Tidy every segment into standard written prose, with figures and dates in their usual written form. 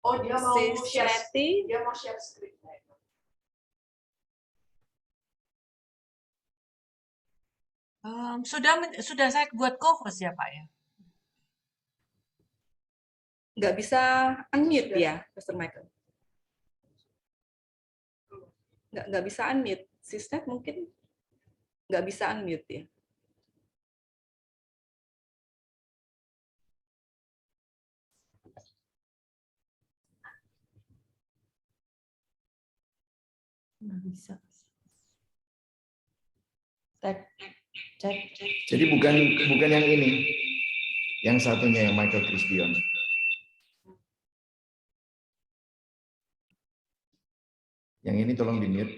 Oh, dia mau share, Leti. dia mau share screen. Sudah saya buat co-host ya Pak ya? Nggak bisa unmute ya, Pastor Michael. Nggak bisa unmute. Sistem mungkin nggak bisa unmute ya. Nggak bisa. Cek. Jadi bukan yang ini, yang satunya yang Michael Christian. Yang ini tolong di mute.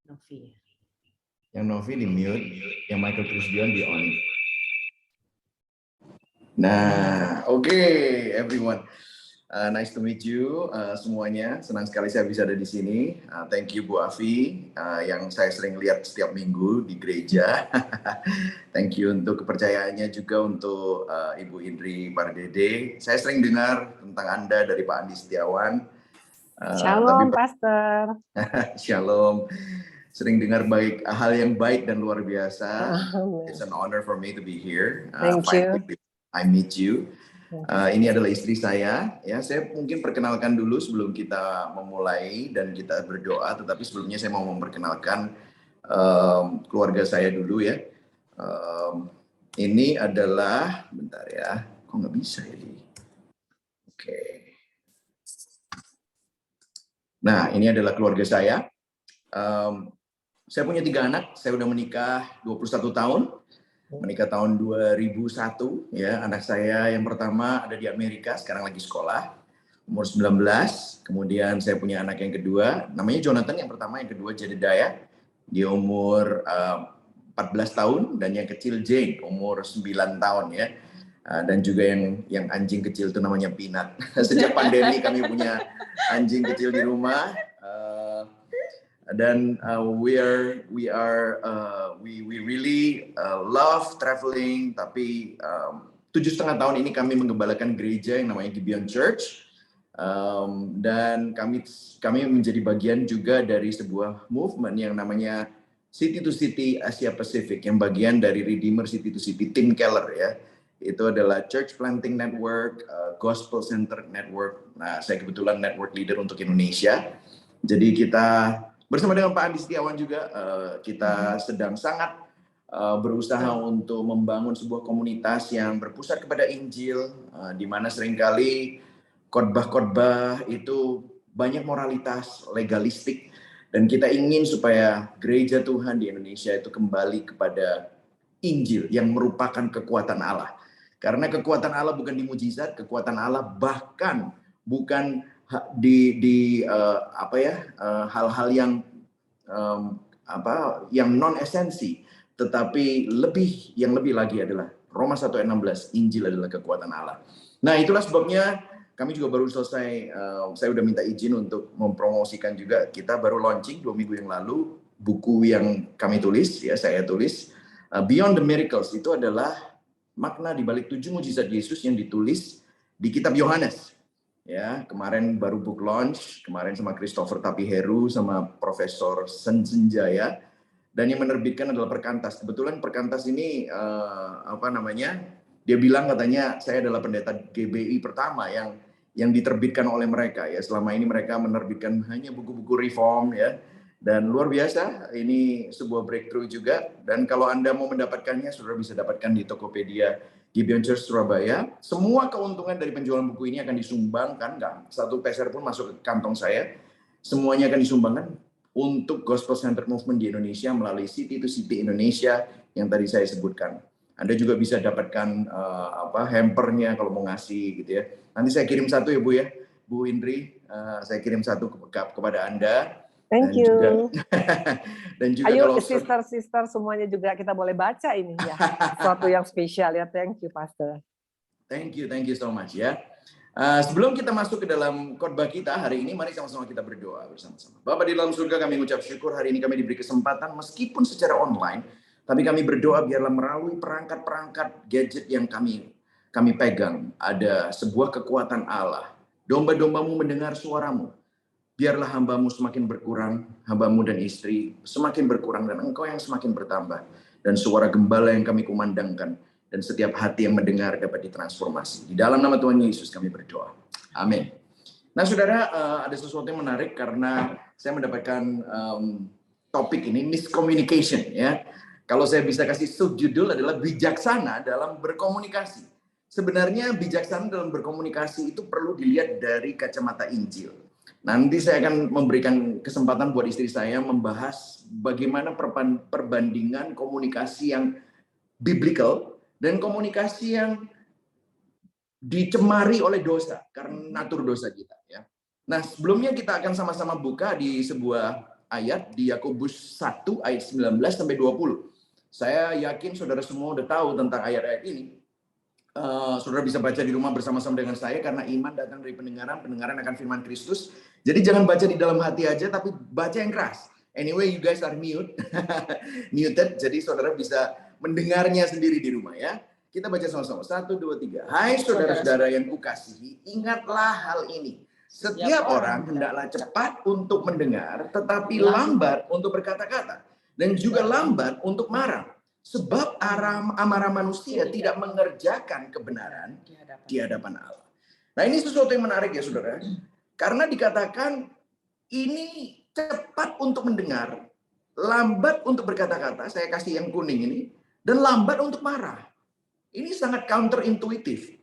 Novi ya. Yang Novi di mute, yang Michael Christian di on. Nah, oke, everyone. Nice to meet you semuanya. Senang sekali saya bisa ada di sini. Thank you Bu Afi yang saya sering lihat setiap minggu di gereja. Thank you untuk kepercayaannya juga untuk Ibu Indri Pardede. Saya sering dengar tentang Anda dari Pak Andi Setiawan. Shalom, Pastor. Shalom. Sering dengar hal yang baik dan luar biasa. Amen. It's an honor for me to be here. Thank you. I meet you. Ini adalah istri saya. Ya, saya mungkin perkenalkan dulu sebelum kita memulai dan kita berdoa. Tetapi sebelumnya saya mau memperkenalkan keluarga saya dulu ya. Ini adalah, bentar ya, kok nggak bisa ya? Oke. Nah, ini adalah keluarga saya. Saya punya 3 anak. Saya udah menikah 21 tahun. Menikah tahun 2001 ya. Anak saya yang pertama ada di Amerika, sekarang lagi sekolah, umur 19. Kemudian saya punya anak yang kedua, namanya Jonathan yang pertama, yang kedua Jedediah, dia umur 14 tahun, dan yang kecil Jane umur 9 tahun ya. Dan juga yang anjing kecil itu namanya Peanut. Sejak pandemi kami punya anjing kecil di rumah. Dan we really love traveling, tapi 7,5 tahun ini kami menggembalakan gereja yang namanya Gibeon Church, dan kami menjadi bagian juga dari sebuah movement yang namanya City to City Asia Pacific, yang bagian dari Redeemer City to City, Tim Keller ya. Itu adalah Church Planting Network, Gospel Center Network. Nah, saya kebetulan network leader untuk Indonesia. Jadi kita bersama dengan Pak Andi Setiawan juga, kita sedang sangat berusaha untuk membangun sebuah komunitas yang berpusat kepada Injil, di mana seringkali khotbah-khotbah itu banyak moralitas, legalistik, dan kita ingin supaya gereja Tuhan di Indonesia itu kembali kepada Injil yang merupakan kekuatan Allah. Karena kekuatan Allah bukan di mujizat, kekuatan Allah bahkan bukan di hal-hal yang non esensi, tetapi yang lebih lagi adalah Roma 1 ayat 16, Injil adalah kekuatan Allah. Nah, itulah sebabnya kami juga baru selesai, saya udah minta izin untuk mempromosikan juga, kita baru launching 2 minggu yang lalu buku yang kami tulis, ya saya tulis, Beyond the Miracles. Itu adalah makna di balik 7 mujizat Yesus yang ditulis di kitab Yohanes. Ya, kemarin baru book launch, kemarin sama Christopher Tapiheru sama Profesor Senjaya, dan yang menerbitkan adalah Perkantas. Kebetulan Perkantas ini dia bilang katanya saya adalah pendeta GBI pertama yang diterbitkan oleh mereka ya. Selama ini mereka menerbitkan hanya buku-buku reform ya. Dan luar biasa, ini sebuah breakthrough juga. Dan kalau Anda mau mendapatkannya, sudah bisa dapatkan di Tokopedia Gibeon Church Surabaya. Semua keuntungan dari penjualan buku ini akan disumbangkan, nggak satu peser pun masuk ke kantong saya. Semuanya akan disumbangkan untuk Gospel Center Movement di Indonesia melalui City to City Indonesia yang tadi saya sebutkan. Anda juga bisa dapatkan hampernya kalau mau ngasih gitu ya. Nanti saya kirim satu ya Bu ya, Bu Indri, saya kirim satu kepada Anda. Thank you. Dan juga Ayo kalau sister semuanya juga kita boleh baca ini ya. Sesuatu yang spesial ya. Thank you Pastor. Thank you so much ya. Sebelum kita masuk ke dalam khotbah kita hari ini, mari sama-sama kita berdoa bersama-sama. Bapa di dalam surga, kami mengucap syukur hari ini kami diberi kesempatan meskipun secara online, tapi kami berdoa biarlah melalui perangkat-perangkat gadget yang kami kami pegang, ada sebuah kekuatan Allah. Domba-dombamu mendengar suaramu. Biarlah hambamu semakin berkurang, hambamu dan istri semakin berkurang, dan engkau yang semakin bertambah. Dan suara gembala yang kami kumandangkan, dan setiap hati yang mendengar dapat ditransformasi. Di dalam nama Tuhan Yesus kami berdoa. Amin. Nah saudara, ada sesuatu yang menarik karena saya mendapatkan topik ini, miscommunication. Ya. Kalau saya bisa kasih subjudul adalah bijaksana dalam berkomunikasi. Sebenarnya bijaksana dalam berkomunikasi itu perlu dilihat dari kacamata Injil. Nanti saya akan memberikan kesempatan buat istri saya membahas bagaimana perbandingan komunikasi yang biblical dan komunikasi yang dicemari oleh dosa karena natur dosa kita. Ya. Nah, sebelumnya kita akan sama-sama buka di sebuah ayat di Yakobus 1 ayat 19 sampai 20. Saya yakin saudara semua udah tahu tentang ayat-ayat ini. Saudara bisa baca di rumah bersama-sama dengan saya karena iman datang dari pendengaran, pendengaran akan firman Kristus. Jadi jangan baca di dalam hati aja, tapi baca yang keras. Anyway, you guys are muted, jadi saudara bisa mendengarnya sendiri di rumah ya. Kita baca sama-sama. 1, 2, 3. Hai saudara-saudara yang kukasihi, ingatlah hal ini. Setiap orang hendaklah cepat untuk mendengar, tetapi lambat untuk berkata-kata. Dan juga lambat untuk marah. Sebab amarah manusia tidak mengerjakan kebenaran di hadapan Allah. Nah ini sesuatu yang menarik ya saudara. Karena dikatakan ini cepat untuk mendengar, lambat untuk berkata-kata, saya kasih yang kuning ini, dan lambat untuk marah. Ini sangat counterintuitif.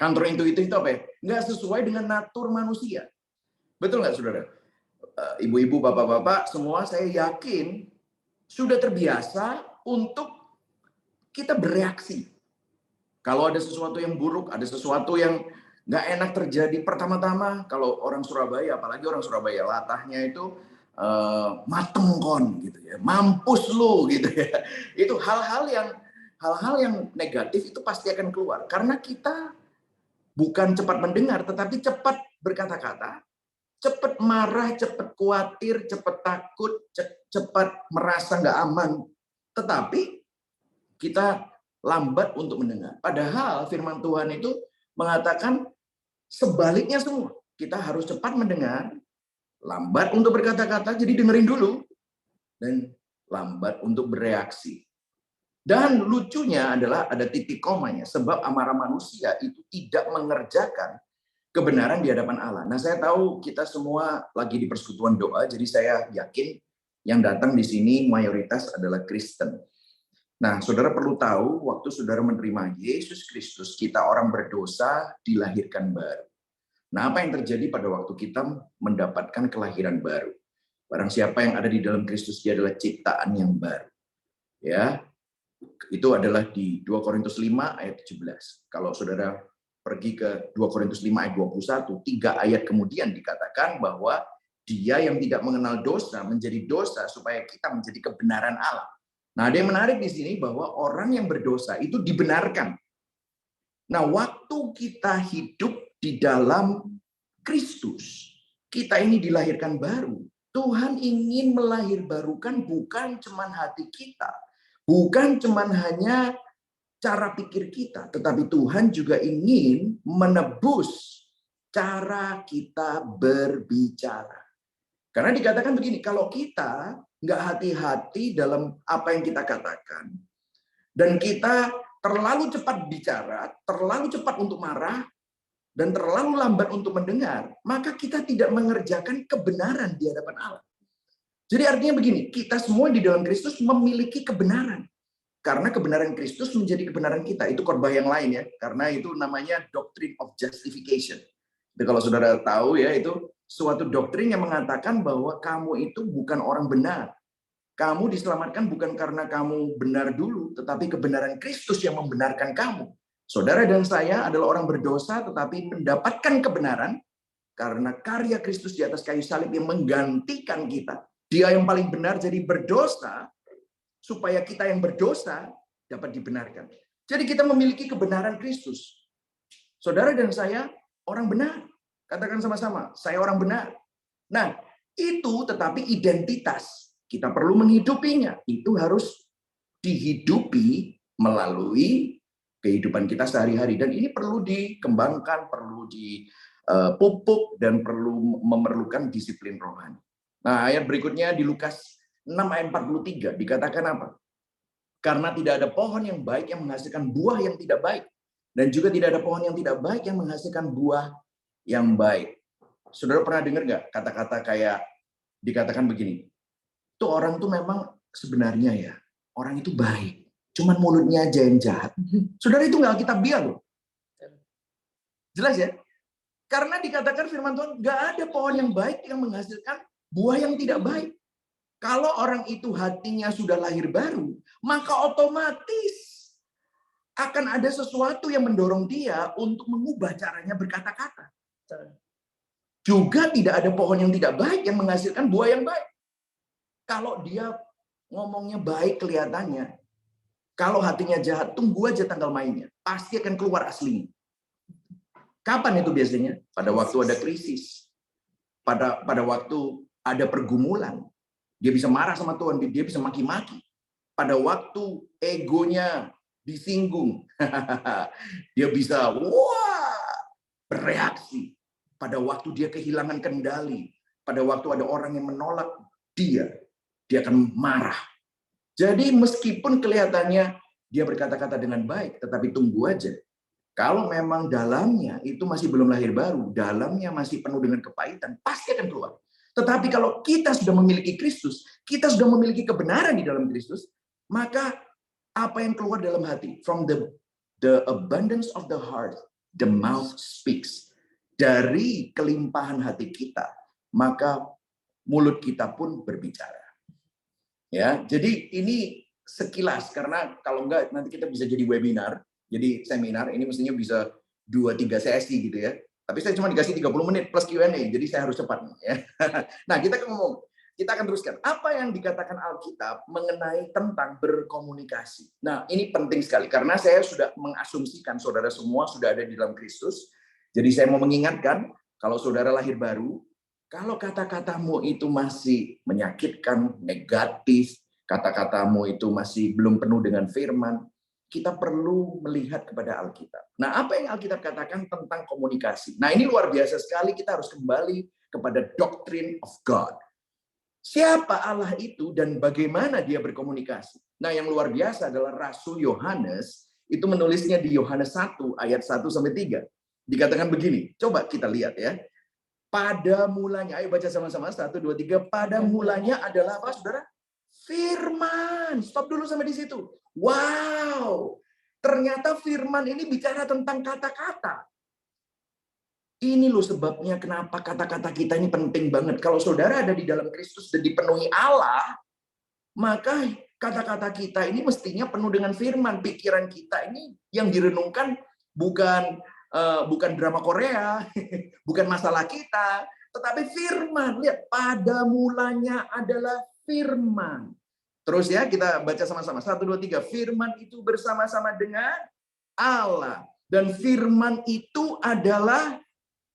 Counterintuitif itu apa ya? Nggak sesuai dengan natur manusia. Betul nggak saudara? Ibu-ibu, bapak-bapak, semua saya yakin sudah terbiasa untuk kita bereaksi. Kalau ada sesuatu yang buruk, ada sesuatu yang nggak enak terjadi, pertama-tama kalau orang Surabaya, apalagi orang Surabaya, latahnya itu mateng kon gitu ya, mampus lu gitu ya. Itu hal-hal yang negatif itu pasti akan keluar karena kita bukan cepat mendengar, tetapi cepat berkata-kata, cepat marah, cepat khawatir, cepat takut, cepat merasa nggak aman. Tetapi kita lambat untuk mendengar. Padahal firman Tuhan itu mengatakan sebaliknya semua. Kita harus cepat mendengar, lambat untuk berkata-kata, jadi dengerin dulu, dan lambat untuk bereaksi. Dan lucunya adalah ada titik komanya, sebab amarah manusia itu tidak mengerjakan kebenaran di hadapan Allah. Nah, saya tahu kita semua lagi di persekutuan doa, jadi saya yakin yang datang di sini mayoritas adalah Kristen. Nah, saudara perlu tahu, waktu saudara menerima Yesus Kristus, kita orang berdosa dilahirkan baru. Nah, apa yang terjadi pada waktu kita mendapatkan kelahiran baru? Barang siapa yang ada di dalam Kristus, dia adalah ciptaan yang baru. Ya, itu adalah di 2 Korintus 5 ayat 17. Kalau saudara pergi ke 2 Korintus 5 ayat 21, 3 ayat kemudian dikatakan bahwa dia yang tidak mengenal dosa menjadi dosa supaya kita menjadi kebenaran Allah. Nah, ada yang menarik di sini bahwa orang yang berdosa itu dibenarkan. Nah, waktu kita hidup di dalam Kristus, kita ini dilahirkan baru. Tuhan ingin melahirbarukan bukan cuman hati kita, bukan cuman hanya cara pikir kita, tetapi Tuhan juga ingin menebus cara kita berbicara. Karena dikatakan begini, kalau kita nggak hati-hati dalam apa yang kita katakan, dan kita terlalu cepat bicara, terlalu cepat untuk marah, dan terlalu lambat untuk mendengar, maka kita tidak mengerjakan kebenaran di hadapan Allah. Jadi artinya begini, kita semua di dalam Kristus memiliki kebenaran. Karena kebenaran Kristus menjadi kebenaran kita. Itu khotbah yang lain ya, karena itu namanya doctrine of justification. Jadi kalau saudara tahu ya, itu suatu doktrin yang mengatakan bahwa kamu itu bukan orang benar. Kamu diselamatkan bukan karena kamu benar dulu, tetapi kebenaran Kristus yang membenarkan kamu. Saudara dan saya adalah orang berdosa, tetapi mendapatkan kebenaran karena karya Kristus di atas kayu salib yang menggantikan kita. Dia yang paling benar jadi berdosa, supaya kita yang berdosa dapat dibenarkan. Jadi kita memiliki kebenaran Kristus. Saudara dan saya orang benar. Katakan sama-sama, saya orang benar. Nah, itu tetapi identitas. Kita perlu menghidupinya. Itu harus dihidupi melalui kehidupan kita sehari-hari. Dan ini perlu dikembangkan, perlu dipupuk, dan memerlukan disiplin rohani. Nah, ayat berikutnya di Lukas 6 ayat 43 dikatakan apa? Karena tidak ada pohon yang baik yang menghasilkan buah yang tidak baik. Dan juga tidak ada pohon yang tidak baik yang menghasilkan buah yang baik. Saudara pernah dengar nggak kata-kata kayak dikatakan begini? Itu orang tuh memang sebenarnya ya, orang itu baik. Cuman mulutnya aja yang jahat. Saudara, itu nggak Alkitabiah loh. Jelas ya? Karena dikatakan firman Tuhan, nggak ada pohon yang baik yang menghasilkan buah yang tidak baik. Kalau orang itu hatinya sudah lahir baru, maka otomatis akan ada sesuatu yang mendorong dia untuk mengubah caranya berkata-kata. Juga tidak ada pohon yang tidak baik yang menghasilkan buah yang baik. Kalau dia ngomongnya baik kelihatannya, kalau hatinya jahat, tunggu aja tanggal mainnya. Pasti akan keluar aslinya. Kapan itu biasanya? Pada waktu ada krisis. Pada waktu ada pergumulan. Dia bisa marah sama Tuhan, dia bisa maki-maki. Pada waktu egonya disinggung, dia bisa bereaksi. Pada waktu dia kehilangan kendali, pada waktu ada orang yang menolak dia akan marah. Jadi meskipun kelihatannya dia berkata-kata dengan baik, tetapi tunggu aja. Kalau memang dalamnya itu masih belum lahir baru, dalamnya masih penuh dengan kepahitan, pasti akan keluar. Tetapi kalau kita sudah memiliki Kristus, kita sudah memiliki kebenaran di dalam Kristus, maka apa yang keluar dalam hati? From the abundance of the heart, the mouth speaks. Dari kelimpahan hati kita, maka mulut kita pun berbicara. Ya, jadi ini sekilas, karena kalau enggak nanti kita bisa jadi webinar, jadi seminar, ini mestinya bisa 2-3 sesi gitu ya. Tapi saya cuma dikasih 30 menit plus Q&A, jadi saya harus cepat. Ya. Nah, kita akan teruskan. Apa yang dikatakan Alkitab mengenai tentang berkomunikasi? Nah, ini penting sekali, karena saya sudah mengasumsikan saudara semua sudah ada di dalam Kristus. Jadi saya mau mengingatkan, kalau saudara lahir baru, kalau kata-katamu itu masih menyakitkan, negatif, kata-katamu itu masih belum penuh dengan firman, kita perlu melihat kepada Alkitab. Nah, apa yang Alkitab katakan tentang komunikasi? Nah, ini luar biasa sekali, kita harus kembali kepada doctrine of God. Siapa Allah itu dan bagaimana dia berkomunikasi? Nah, yang luar biasa adalah Rasul Yohanes, itu menulisnya di Yohanes 1 ayat 1-3. Dikatakan begini, coba kita lihat ya. Pada mulanya, ayo baca sama-sama, 1, 2, 3. Pada mulanya adalah apa, saudara? Firman. Stop dulu sampai di situ. Wow, ternyata firman ini bicara tentang kata-kata. Ini loh sebabnya kenapa kata-kata kita ini penting banget. Kalau saudara ada di dalam Kristus dan dipenuhi Allah, maka kata-kata kita ini mestinya penuh dengan firman. Pikiran kita ini yang direnungkan bukan drama Korea, bukan masalah kita, tetapi firman. Lihat, pada mulanya adalah firman. Terus ya, kita baca sama-sama. 1, 2, 3. Firman itu bersama-sama dengan Allah. Dan firman itu adalah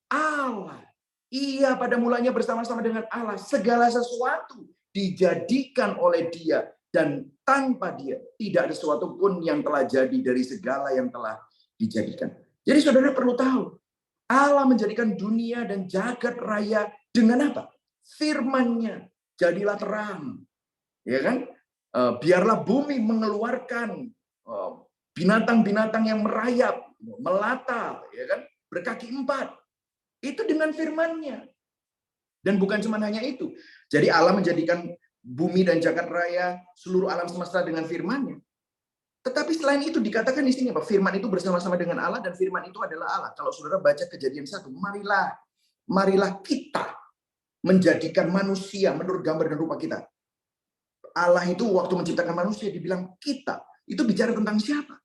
Allah. Ia pada mulanya bersama-sama dengan Allah. Segala sesuatu dijadikan oleh Dia. Dan tanpa Dia, tidak ada sesuatu pun yang telah jadi dari segala yang telah dijadikan. Jadi saudara perlu tahu, Allah menjadikan dunia dan jagat raya dengan apa? Firman-Nya. Jadilah terang. Ya kan? Biarlah bumi mengeluarkan binatang-binatang yang merayap, melata, ya kan? Berkaki 4. Itu dengan firman-Nya. Dan bukan cuma hanya itu. Jadi Allah menjadikan bumi dan jagat raya, seluruh alam semesta dengan firman-Nya. Tetapi selain itu dikatakan di sini, firman itu bersama-sama dengan Allah dan firman itu adalah Allah. Kalau saudara baca Kejadian 1, marilah kita menjadikan manusia menurut gambar dan rupa kita. Allah itu waktu menciptakan manusia dibilang kita. Itu bicara tentang siapa?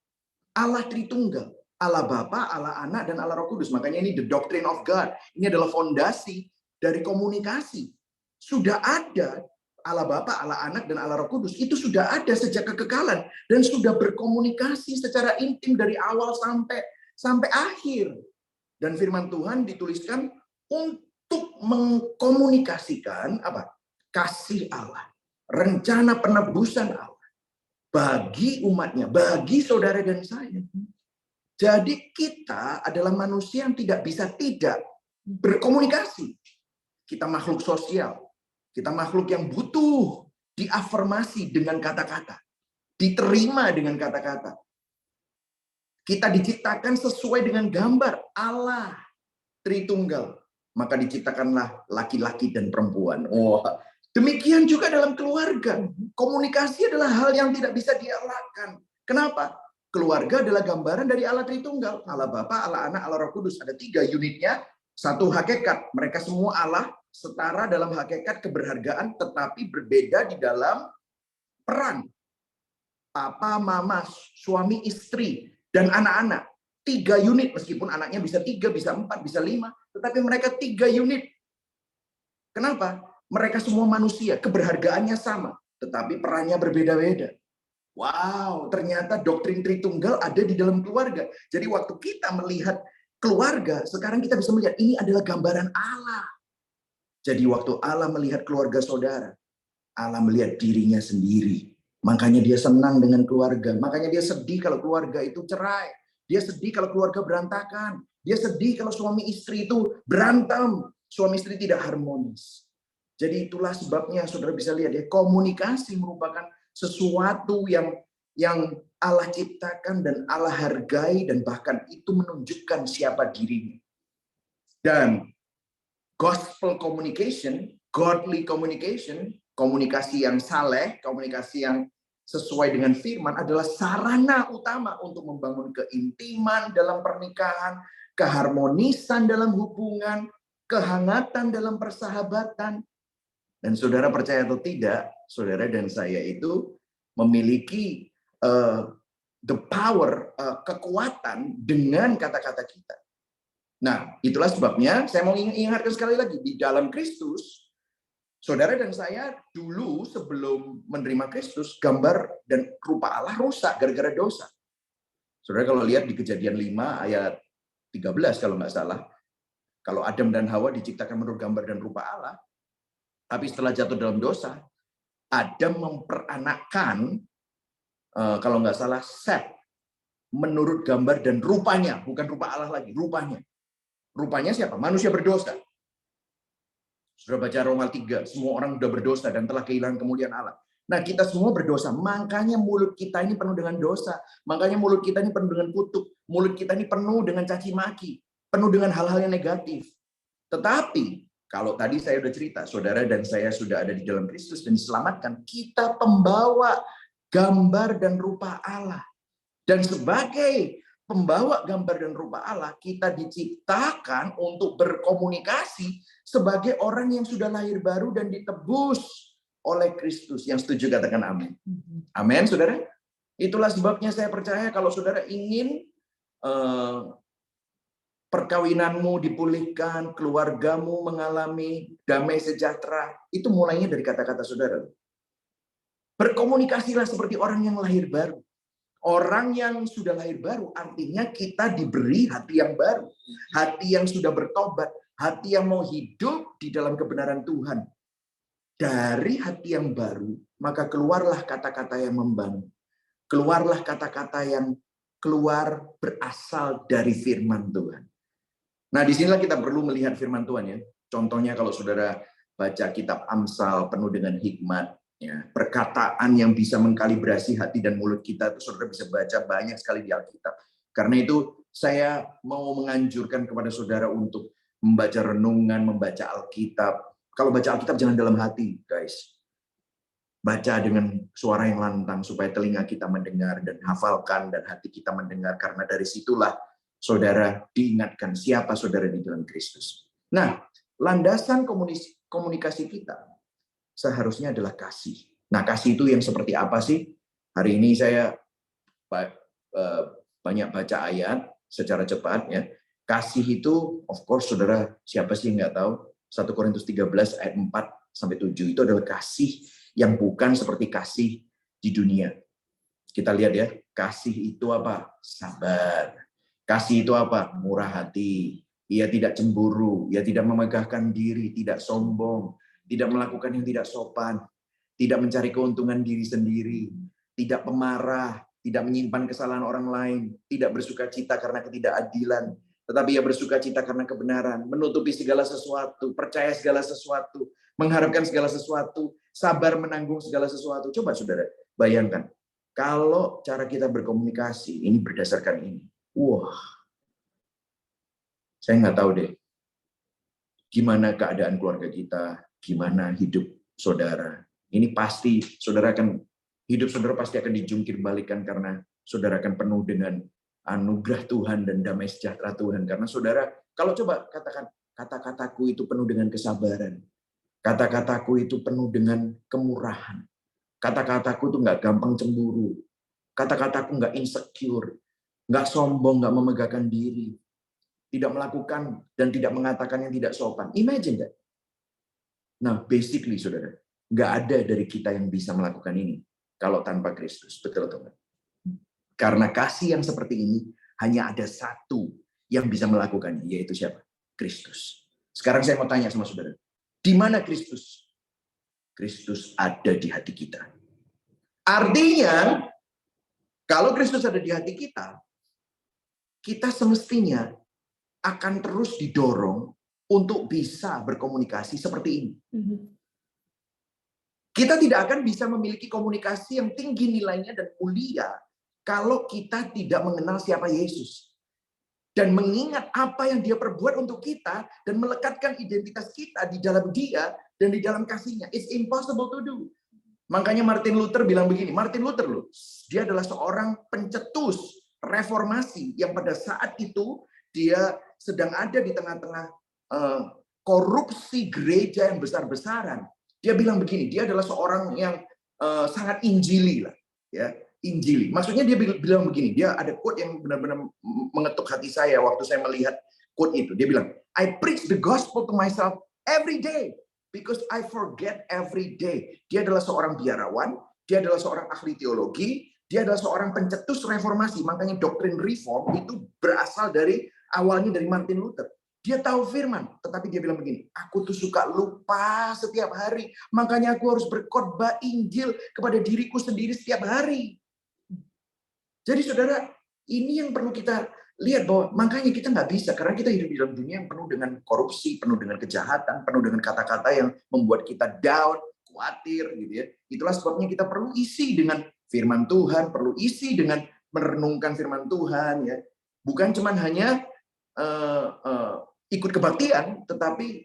Allah Tritunggal. Allah Bapa, Allah Anak, dan Allah Roh Kudus. Makanya ini the doctrine of God. Ini adalah fondasi dari komunikasi. Sudah ada Allah Bapa, Allah Anak, dan Allah Roh Kudus. Itu sudah ada sejak kekekalan. Dan sudah berkomunikasi secara intim dari awal sampai akhir. Dan firman Tuhan dituliskan untuk mengkomunikasikan apa? Kasih Allah. Rencana penebusan Allah bagi umatnya, bagi saudara dan saya. Jadi kita adalah manusia yang tidak bisa tidak berkomunikasi. Kita makhluk sosial. Kita makhluk yang butuh diafirmasi dengan kata-kata. Diterima dengan kata-kata. Kita diciptakan sesuai dengan gambar Allah Tritunggal. Maka diciptakanlah laki-laki dan perempuan. Demikian juga dalam keluarga. Komunikasi adalah hal yang tidak bisa dielakkan. Kenapa? Keluarga adalah gambaran dari Allah Tritunggal. Allah Bapa, Allah Anak, Allah Roh Kudus. Ada 3 unitnya, satu hakikat. Mereka semua Allah, setara dalam hakikat keberhargaan, tetapi berbeda di dalam peran. Papa, mama, suami, istri, dan anak-anak. 3 unit, meskipun anaknya bisa 3, bisa 4, bisa 5. Tetapi mereka 3 unit. Kenapa? Mereka semua manusia, keberhargaannya sama. Tetapi perannya berbeda-beda. Wow, ternyata doktrin Tritunggal ada di dalam keluarga. Jadi waktu kita melihat keluarga, sekarang kita bisa melihat ini adalah gambaran Allah. Jadi waktu Allah melihat keluarga saudara, Allah melihat dirinya sendiri. Makanya dia senang dengan keluarga. Makanya dia sedih kalau keluarga itu cerai. Dia sedih kalau keluarga berantakan. Dia sedih kalau suami istri itu berantem. Suami istri tidak harmonis. Jadi itulah sebabnya saudara bisa lihat ya, komunikasi merupakan sesuatu yang Allah ciptakan dan Allah hargai, dan bahkan itu menunjukkan siapa dirinya. Dan gospel communication, godly communication, komunikasi yang saleh, komunikasi yang sesuai dengan firman adalah sarana utama untuk membangun keintiman dalam pernikahan, keharmonisan dalam hubungan, kehangatan dalam persahabatan. Dan saudara percaya atau tidak, saudara dan saya itu memiliki the power, kekuatan dengan kata-kata kita. Nah, itulah sebabnya saya mau ingatkan sekali lagi, di dalam Kristus, saudara dan saya dulu sebelum menerima Kristus, gambar dan rupa Allah rusak gara-gara dosa. Saudara kalau lihat di Kejadian 5 ayat 13 kalau nggak salah, kalau Adam dan Hawa diciptakan menurut gambar dan rupa Allah, tapi setelah jatuh dalam dosa, Adam memperanakkan, kalau nggak salah, Set menurut gambar dan rupanya, bukan rupa Allah lagi, rupanya. Rupanya siapa? Manusia berdosa. Sudah baca Roma 3, semua orang sudah berdosa dan telah kehilangan kemuliaan Allah. Nah, kita semua berdosa, makanya mulut kita ini penuh dengan dosa. Makanya mulut kita ini penuh dengan kutuk. Mulut kita ini penuh dengan caci maki, penuh dengan hal-hal yang negatif. Tetapi kalau tadi saya sudah cerita, saudara dan saya sudah ada di dalam Kristus dan diselamatkan, kita pembawa gambar dan rupa Allah. Dan sebagai pembawa gambar dan rupa Allah, kita diciptakan untuk berkomunikasi sebagai orang yang sudah lahir baru dan ditebus oleh Kristus. Yang setuju katakan amin. Amin, saudara. Itulah sebabnya saya percaya kalau saudara ingin perkawinanmu dipulihkan, keluargamu mengalami damai sejahtera, itu mulainya dari kata-kata saudara. Berkomunikasilah seperti orang yang lahir baru. Orang yang sudah lahir baru artinya kita diberi hati yang baru. Hati yang sudah bertobat. Hati yang mau hidup di dalam kebenaran Tuhan. Dari hati yang baru, maka keluarlah kata-kata yang membangun. Keluarlah kata-kata yang keluar berasal dari firman Tuhan. Nah, disinilah kita perlu melihat firman Tuhan ya. Contohnya kalau saudara baca kitab Amsal penuh dengan hikmat, ya, perkataan yang bisa mengkalibrasi hati dan mulut kita, itu saudara bisa baca banyak sekali di Alkitab. Karena itu saya mau menganjurkan kepada saudara untuk membaca renungan, membaca Alkitab. Kalau baca Alkitab jangan dalam hati, guys. Baca dengan suara yang lantang supaya telinga kita mendengar dan hafalkan dan hati kita mendengar, karena dari situlah saudara diingatkan siapa saudara di dalam Kristus. Nah, landasan komunikasi kita seharusnya adalah kasih. Nah, kasih itu yang seperti apa sih? Hari ini saya banyak baca ayat secara cepat ya. Kasih itu, of course, saudara, siapa sih yang nggak tahu? 1 Korintus 13 ayat 4-7 itu adalah kasih yang bukan seperti kasih di dunia. Kita lihat ya, kasih itu apa? Sabar. Kasih itu apa? Murah hati. Ia tidak cemburu, ia tidak memegahkan diri, tidak sombong, tidak melakukan yang tidak sopan, tidak mencari keuntungan diri sendiri, tidak pemarah, tidak menyimpan kesalahan orang lain, tidak bersuka cita karena ketidakadilan, tetapi ia bersuka cita karena kebenaran, menutupi segala sesuatu, percaya segala sesuatu, mengharapkan segala sesuatu, sabar menanggung segala sesuatu. Coba saudara, bayangkan, kalau cara kita berkomunikasi ini berdasarkan ini. Wah, saya nggak tahu deh, gimana keadaan keluarga kita, gimana hidup saudara. Ini pasti hidup saudara pasti akan dijungkir balikan karena saudara akan penuh dengan anugerah Tuhan dan damai sejahtera Tuhan. Karena saudara, kalau coba katakan, kata-kataku itu penuh dengan kesabaran. Kata-kataku itu penuh dengan kemurahan. Kata-kataku itu nggak gampang cemburu. Kata-kataku nggak insecure. Nggak sombong, nggak memegahkan diri. Tidak melakukan dan tidak mengatakan yang tidak sopan. Imagine that. Nah, basically saudara, nggak ada dari kita yang bisa melakukan ini kalau tanpa Kristus. Betul atau enggak? Karena kasih yang seperti ini hanya ada satu yang bisa melakukannya, yaitu siapa? Kristus. Sekarang saya mau tanya sama saudara, di mana Kristus? Kristus ada di hati kita. Artinya, kalau Kristus ada di hati kita, kita semestinya akan terus didorong untuk bisa berkomunikasi seperti ini. Kita tidak akan bisa memiliki komunikasi yang tinggi nilainya dan mulia kalau kita tidak mengenal siapa Yesus. Dan mengingat apa yang dia perbuat untuk kita dan melekatkan identitas kita di dalam dia dan di dalam kasihnya. It's impossible to do. Makanya Martin Luther bilang begini, Martin Luther loh, dia adalah seorang pencetus reformasi yang pada saat itu dia sedang ada di tengah-tengah korupsi gereja yang besar-besaran. Dia bilang begini, dia adalah seorang yang sangat injili lah, ya, injili. Maksudnya dia bilang begini, dia ada quote yang benar-benar mengetuk hati saya waktu saya melihat quote itu. Dia bilang, I preach the gospel to myself every day because I forget every day. Dia adalah seorang biarawan, dia adalah seorang ahli teologi, dia adalah seorang pencetus reformasi. Makanya doktrin reform itu berasal dari awalnya dari Martin Luther. Dia tahu firman, tetapi dia bilang begini, aku tuh suka lupa setiap hari, makanya aku harus berkhotbah Injil kepada diriku sendiri setiap hari. Jadi saudara, ini yang perlu kita lihat bahwa makanya kita nggak bisa, karena kita hidup di dalam dunia yang penuh dengan korupsi, penuh dengan kejahatan, penuh dengan kata-kata yang membuat kita down, khawatir, gitu ya. Itulah sebabnya kita perlu isi dengan firman Tuhan, perlu isi dengan merenungkan firman Tuhan, ya. Bukan cuma hanya ikut kebaktian, tetapi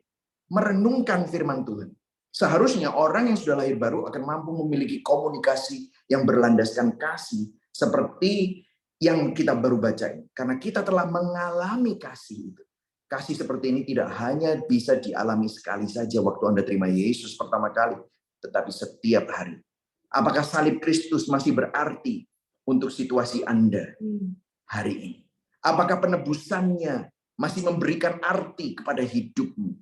merenungkan firman Tuhan. Seharusnya orang yang sudah lahir baru akan mampu memiliki komunikasi yang berlandaskan kasih seperti yang kita baru baca ini. Karena kita telah mengalami kasih itu. Kasih seperti ini tidak hanya bisa dialami sekali saja waktu Anda terima Yesus pertama kali, tetapi setiap hari. Apakah salib Kristus masih berarti untuk situasi Anda hari ini? Apakah penebusannya masih memberikan arti kepada hidupmu?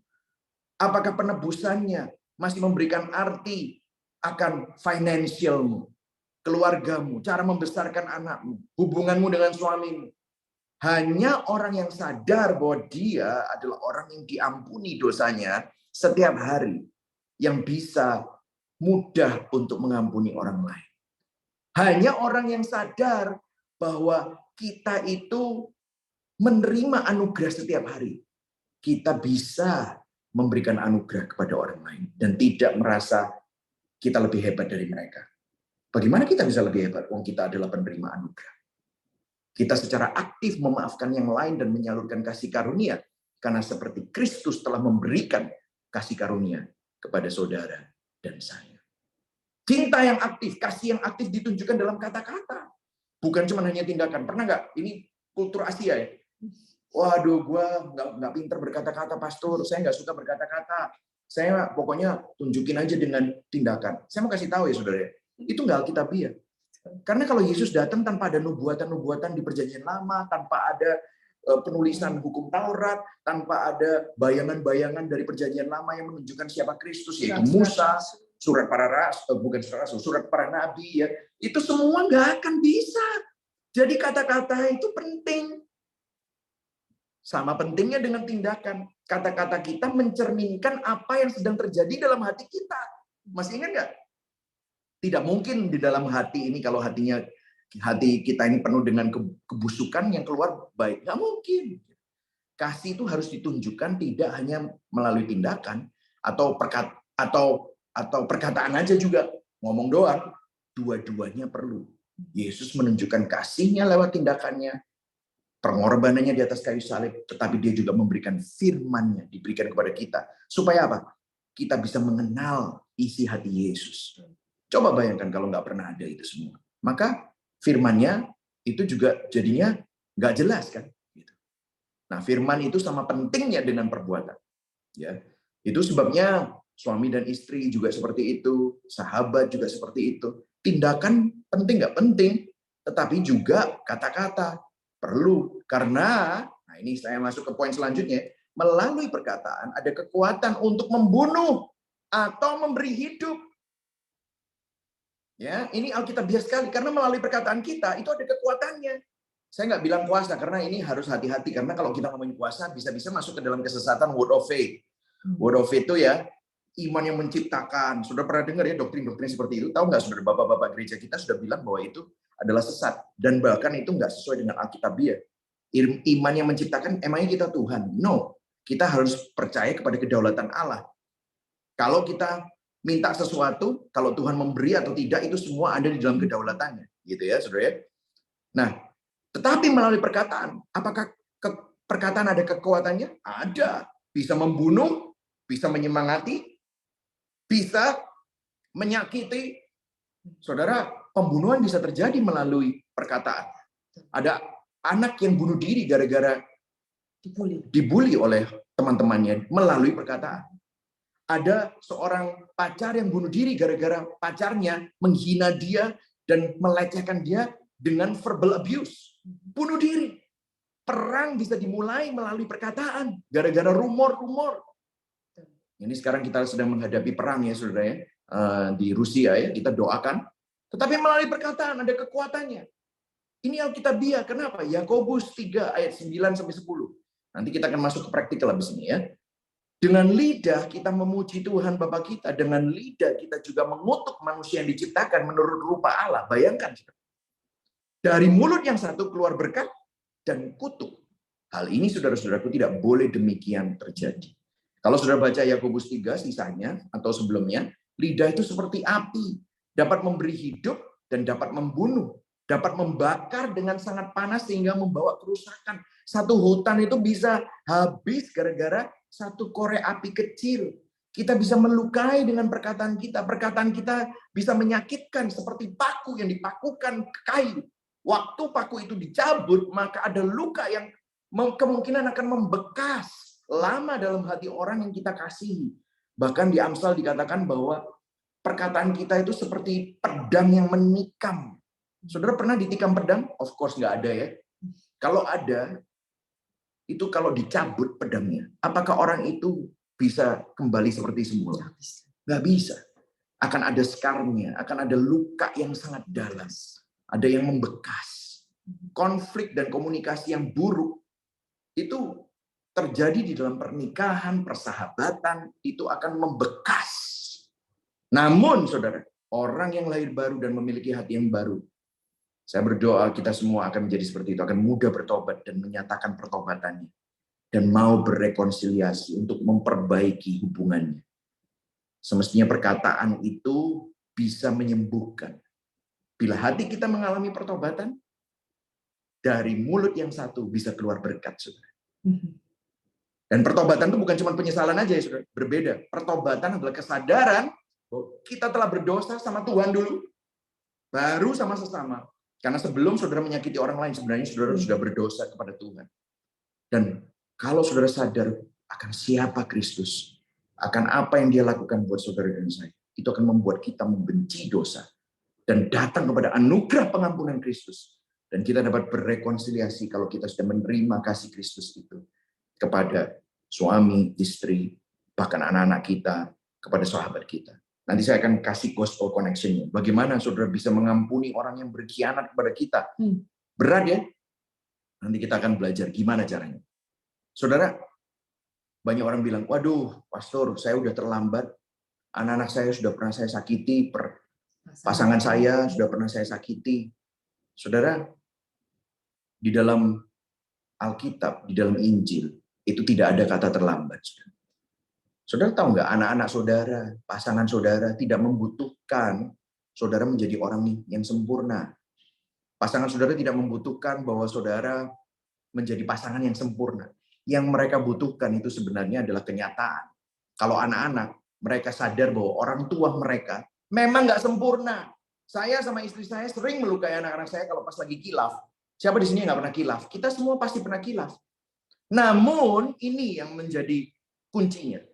Apakah penebusannya masih memberikan arti akan finansialmu, keluargamu, cara membesarkan anakmu, hubunganmu dengan suamimu? Hanya orang yang sadar bahwa dia adalah orang yang diampuni dosanya setiap hari yang bisa mudah untuk mengampuni orang lain. Hanya orang yang sadar bahwa kita itu menerima anugerah setiap hari. Kita bisa memberikan anugerah kepada orang lain dan tidak merasa kita lebih hebat dari mereka. Bagaimana kita bisa lebih hebat? Wong kita adalah penerima anugerah. Kita secara aktif memaafkan yang lain dan menyalurkan kasih karunia karena seperti Kristus telah memberikan kasih karunia kepada saudara dan saya. Cinta yang aktif, kasih yang aktif ditunjukkan dalam kata-kata. Bukan cuma hanya tindakan. Pernah nggak? Ini kultur Asia ya. Waduh, gue nggak pinter berkata-kata, pastor. Saya nggak suka berkata-kata. Saya pokoknya tunjukin aja dengan tindakan. Saya mau kasih tahu ya, saudara. Itu nggak alkitabiah. Karena kalau Yesus datang tanpa ada nubuatan-nubuatan di Perjanjian Lama, tanpa ada penulisan hukum Taurat, tanpa ada bayangan-bayangan dari Perjanjian Lama yang menunjukkan siapa Kristus, yaitu Musa, surat para rasul, bukan surat para nabi, ya. Itu semua nggak akan bisa. Jadi kata-kata itu penting. Sama pentingnya dengan tindakan. Kata-kata kita mencerminkan apa yang sedang terjadi dalam hati kita. Masih ingat nggak? Tidak mungkin di dalam hati ini, kalau hatinya hati kita ini penuh dengan kebusukan yang keluar baik. Nggak mungkin. Kasih itu harus ditunjukkan tidak hanya melalui tindakan atau perkataan aja juga, ngomong doang. Dua-duanya perlu. Yesus menunjukkan kasihnya lewat tindakannya, pengorbanannya di atas kayu salib, tetapi dia juga memberikan firman-Nya, diberikan kepada kita. Supaya apa? Kita bisa mengenal isi hati Yesus. Coba bayangkan kalau nggak pernah ada itu semua. Maka firman-Nya itu juga jadinya nggak jelas kan? Nah, firman itu sama pentingnya dengan perbuatan. Ya, itu sebabnya suami dan istri juga seperti itu, sahabat juga seperti itu. Tindakan penting nggak penting, tetapi juga kata-kata perlu. Karena, nah ini saya masuk ke poin selanjutnya, melalui perkataan ada kekuatan untuk membunuh atau memberi hidup. Ya, ini alkitabiah sekali karena melalui perkataan kita itu ada kekuatannya. Saya nggak bilang kuasa karena ini harus hati-hati karena kalau kita ngomongin kuasa bisa-bisa masuk ke dalam kesesatan word of faith. Word of faith itu ya iman yang menciptakan. Sudah pernah dengar ya doktrin-doktrin seperti itu? Tahu nggak saudara bapak-bapak gereja kita sudah bilang bahwa itu adalah sesat dan bahkan itu nggak sesuai dengan alkitabiah. Iman yang menciptakan emangnya kita Tuhan? No, kita harus percaya kepada kedaulatan Allah. Kalau kita minta sesuatu, kalau Tuhan memberi atau tidak itu semua ada di dalam kedaulatannya, gitu ya saudara ya. Nah, tetapi melalui perkataan, apakah perkataan ada kekuatannya? Ada. Bisa membunuh, bisa menyemangati, bisa menyakiti. Saudara, pembunuhan bisa terjadi melalui perkataan. Ada anak yang bunuh diri gara-gara dibully oleh teman-temannya melalui perkataan. Ada seorang pacar yang bunuh diri gara-gara pacarnya menghina dia dan melecehkan dia dengan verbal abuse. Bunuh diri. Perang bisa dimulai melalui perkataan. Gara-gara rumor-rumor. Ini sekarang kita sedang menghadapi perang ya saudara ya. Di Rusia ya. Kita doakan. Tetapi melalui perkataan ada kekuatannya. Ini alkitabiah. Kenapa? Yakobus 3 ayat 9-10. Nanti kita akan masuk ke praktikal habis ini ya. Dengan lidah kita memuji Tuhan Bapa kita. Dengan lidah kita juga mengutuk manusia yang diciptakan menurut rupa Allah. Bayangkan. Dari mulut yang satu keluar berkat dan kutuk. Hal ini saudara-saudaraku tidak boleh demikian terjadi. Kalau saudara baca Yakobus 3 sisanya atau sebelumnya, lidah itu seperti api. Dapat memberi hidup dan dapat membunuh. Dapat membakar dengan sangat panas sehingga membawa kerusakan. Satu hutan itu bisa habis gara-gara satu korek api kecil. Kita bisa melukai dengan perkataan kita. Perkataan kita bisa menyakitkan seperti paku yang dipakukan ke kayu. Waktu paku itu dicabut, maka ada luka yang kemungkinan akan membekas lama dalam hati orang yang kita kasihi. Bahkan di Amsal dikatakan bahwa perkataan kita itu seperti pedang yang menikam. Saudara pernah ditikam pedang? Of course nggak ada ya. Kalau ada, itu kalau dicabut pedangnya, apakah orang itu bisa kembali seperti semula? Nggak bisa. Akan ada skarnya, akan ada luka yang sangat dalam. Ada yang membekas. Konflik dan komunikasi yang buruk itu terjadi di dalam pernikahan, persahabatan, itu akan membekas. Namun, saudara, orang yang lahir baru dan memiliki hati yang baru, saya berdoa kita semua akan menjadi seperti itu, akan mudah bertobat dan menyatakan pertobatannya. Dan mau berrekonsiliasi untuk memperbaiki hubungannya. Semestinya perkataan itu bisa menyembuhkan. Bila hati kita mengalami pertobatan, dari mulut yang satu bisa keluar berkat, saudara. Dan pertobatan itu bukan cuma penyesalan aja ya, saudara. Berbeda. Pertobatan adalah kesadaran bahwa kita telah berdosa sama Tuhan dulu, baru sama sesama. Karena sebelum saudara menyakiti orang lain, sebenarnya saudara sudah berdosa kepada Tuhan. Dan kalau saudara sadar akan siapa Kristus, akan apa yang dia lakukan buat saudara dan saya, itu akan membuat kita membenci dosa. Dan datang kepada anugerah pengampunan Kristus. Dan kita dapat berrekonsiliasi kalau kita sudah menerima kasih Kristus itu. Kepada suami, istri, bahkan anak-anak kita, kepada sahabat kita. Nanti saya akan kasih gospel connection-nya. Bagaimana saudara bisa mengampuni orang yang berkhianat kepada kita. Berat ya? Nanti kita akan belajar gimana caranya. Saudara, banyak orang bilang, waduh, pastor, saya udah terlambat. Anak-anak saya sudah pernah saya sakiti, pasangan saya sudah pernah saya sakiti. Saudara, di dalam Alkitab, di dalam Injil, itu tidak ada kata terlambat. Saudara tahu nggak, anak-anak saudara, pasangan saudara tidak membutuhkan saudara menjadi orang yang sempurna. Pasangan saudara tidak membutuhkan bahwa saudara menjadi pasangan yang sempurna. Yang mereka butuhkan itu sebenarnya adalah kenyataan. Kalau anak-anak, mereka sadar bahwa orang tua mereka memang nggak sempurna. Saya sama istri saya sering melukai anak-anak saya kalau pas lagi kilaf. Siapa di sini yang nggak pernah kilaf? Kita semua pasti pernah kilaf. Namun ini yang menjadi kuncinya.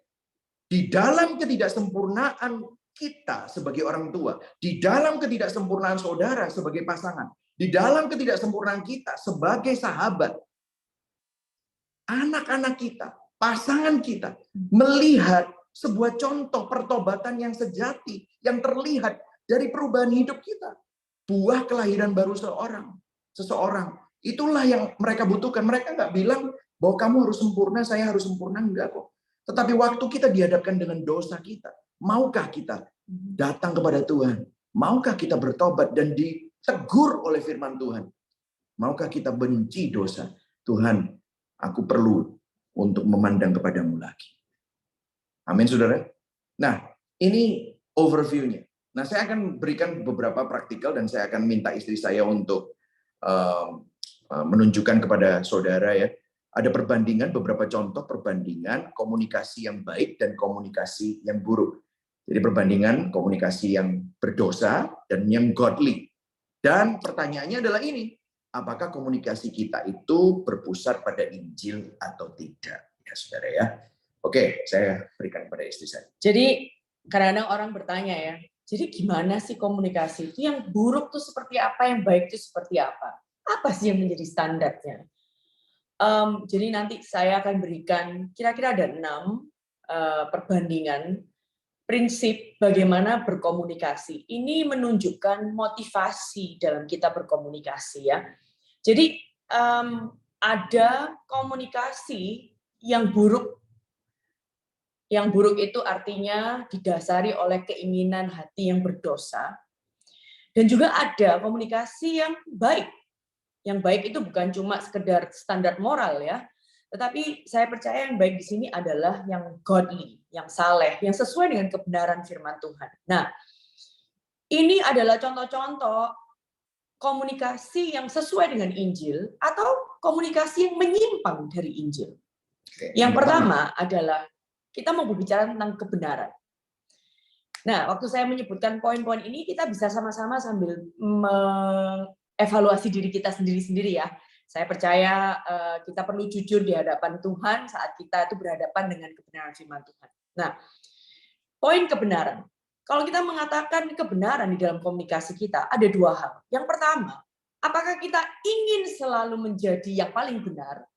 Di dalam ketidaksempurnaan kita sebagai orang tua, di dalam ketidaksempurnaan saudara sebagai pasangan, di dalam ketidaksempurnaan kita sebagai sahabat, anak-anak kita, pasangan kita melihat sebuah contoh pertobatan yang sejati, yang terlihat dari perubahan hidup kita. Buah kelahiran baru seseorang. Itulah yang mereka butuhkan. Mereka nggak bilang bahwa kamu harus sempurna, saya harus sempurna, enggak kok. Tetapi waktu kita dihadapkan dengan dosa kita, maukah kita datang kepada Tuhan? Maukah kita bertobat dan ditegur oleh firman Tuhan? Maukah kita benci dosa? Tuhan, aku perlu untuk memandang kepadamu lagi. Amin, saudara. Nah, ini overview-nya. Nah, saya akan berikan beberapa praktikal dan saya akan minta istri saya untuk menunjukkan kepada saudara ya. Ada perbandingan, beberapa contoh perbandingan komunikasi yang baik dan komunikasi yang buruk. Jadi perbandingan komunikasi yang berdosa dan yang godly. Dan pertanyaannya adalah ini, apakah komunikasi kita itu berpusat pada Injil atau tidak? Ya, saudara ya. Oke, saya berikan kepada istri saya. Jadi kadang-kadang orang bertanya ya, jadi gimana sih komunikasi itu? Yang buruk tuh seperti apa, yang baik itu seperti apa? Apa sih yang menjadi standarnya? Jadi nanti saya akan berikan kira-kira ada 6 perbandingan prinsip bagaimana berkomunikasi. Ini menunjukkan motivasi dalam kita berkomunikasi ya. Jadi ada komunikasi yang buruk. Yang buruk itu artinya didasari oleh keinginan hati yang berdosa. Dan juga ada komunikasi yang baik. Yang baik itu bukan cuma sekedar standar moral ya, tetapi saya percaya yang baik di sini adalah yang godly, yang saleh, yang sesuai dengan kebenaran firman Tuhan. Nah, ini adalah contoh-contoh komunikasi yang sesuai dengan Injil atau komunikasi yang menyimpang dari Injil. Yang pertama adalah kita mau berbicara tentang kebenaran. Nah, waktu saya menyebutkan poin-poin ini, kita bisa sama-sama sambil evaluasi diri kita sendiri-sendiri ya. Saya percaya kita perlu jujur di hadapan Tuhan saat kita itu berhadapan dengan kebenaran firman Tuhan. Nah, poin kebenaran. Kalau kita mengatakan kebenaran di dalam komunikasi kita, ada 2 hal. Yang pertama, apakah kita ingin selalu menjadi yang paling benar,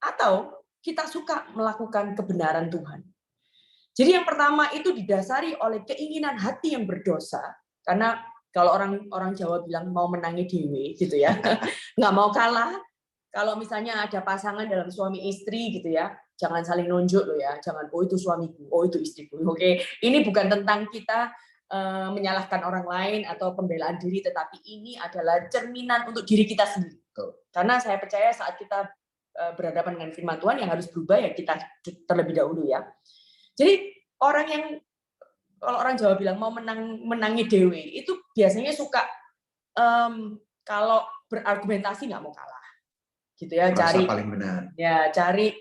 atau kita suka melakukan kebenaran Tuhan? Jadi yang pertama itu didasari oleh keinginan hati yang berdosa, karena kalau orang Jawa bilang mau menangi dewe gitu ya, nggak mau kalah. Kalau misalnya ada pasangan dalam suami istri gitu ya, jangan saling nunjuk loh ya, jangan oh itu suamiku, oh itu istriku. Oke, ini bukan tentang kita menyalahkan orang lain atau pembelaan diri, tetapi ini adalah cerminan untuk diri kita sendiri. Karena saya percaya saat kita berhadapan dengan firman Tuhan yang harus berubah ya kita terlebih dahulu ya. Jadi orang yang kalau orang Jawa bilang mau menangi dewe itu biasanya suka kalau berargumentasi nggak mau kalah, gitu ya. Merasa paling benar. Ya cari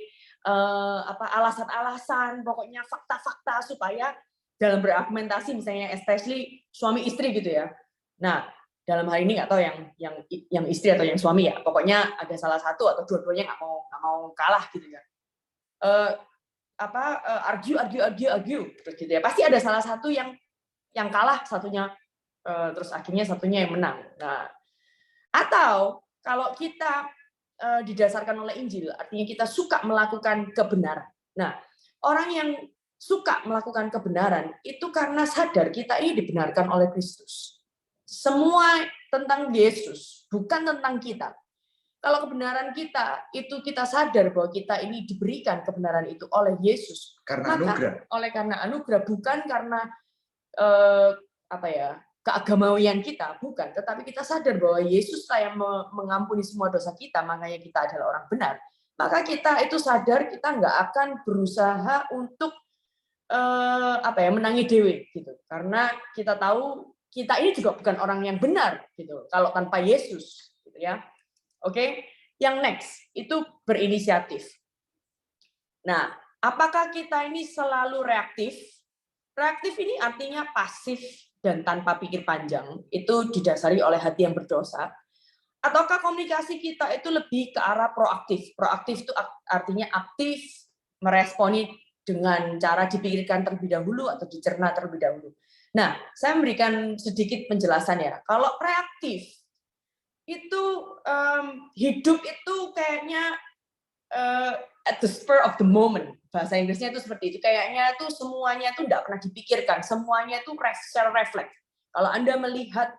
alasan-alasan, pokoknya fakta-fakta supaya dalam berargumentasi misalnya especially suami istri gitu ya. Nah dalam hal ini nggak tahu yang istri atau yang suami ya, pokoknya ada salah satu atau dua-duanya nggak mau kalah gitu ya. Argue gitu ya. Pasti ada salah satu yang kalah, satunya terus akhirnya satunya yang menang. Nah, atau kalau kita didasarkan oleh Injil, artinya kita suka melakukan kebenaran. Nah, orang yang suka melakukan kebenaran itu karena sadar kita ini dibenarkan oleh Kristus. Semua tentang Yesus, bukan tentang kita. Kalau kebenaran kita itu kita sadar bahwa kita ini diberikan kebenaran itu oleh Yesus karena anugerah. Karena anugerah, bukan karena keagamawian kita, bukan, tetapi kita sadar bahwa Yesuslah yang mengampuni semua dosa kita, makanya kita adalah orang benar. Maka kita itu sadar kita nggak akan berusaha untuk menangi dewe gitu, karena kita tahu kita ini juga bukan orang yang benar gitu kalau tanpa Yesus gitu ya. Oke, yang next itu berinisiatif. Nah, apakah kita ini selalu reaktif? Reaktif ini artinya pasif dan tanpa pikir panjang, itu didasari oleh hati yang berdosa. Ataukah komunikasi kita itu lebih ke arah proaktif? Proaktif itu artinya aktif, meresponi dengan cara dipikirkan terlebih dahulu atau dicerna terlebih dahulu. Nah, saya memberikan sedikit penjelasan ya. Kalau reaktif, itu hidup itu kayaknya at the spur of the moment. Bahasa Inggrisnya itu seperti itu. Kayaknya itu semuanya itu tidak pernah dipikirkan. Semuanya itu secara refleks. Kalau Anda melihat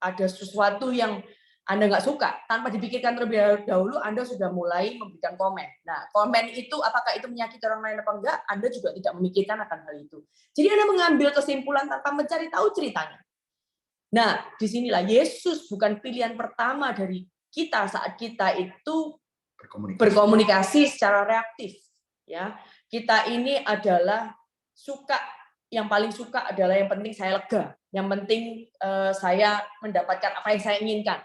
ada sesuatu yang Anda nggak suka, tanpa dipikirkan terlebih dahulu, Anda sudah mulai memberikan komen. Nah, komen itu apakah itu menyakiti orang lain apa enggak, Anda juga tidak memikirkan akan hal itu. Jadi Anda mengambil kesimpulan tanpa mencari tahu ceritanya. Nah, disinilah Yesus bukan pilihan pertama dari kita saat kita itu berkomunikasi secara reaktif. Ya, kita ini adalah yang paling suka adalah yang penting saya lega, yang penting saya mendapatkan apa yang saya inginkan.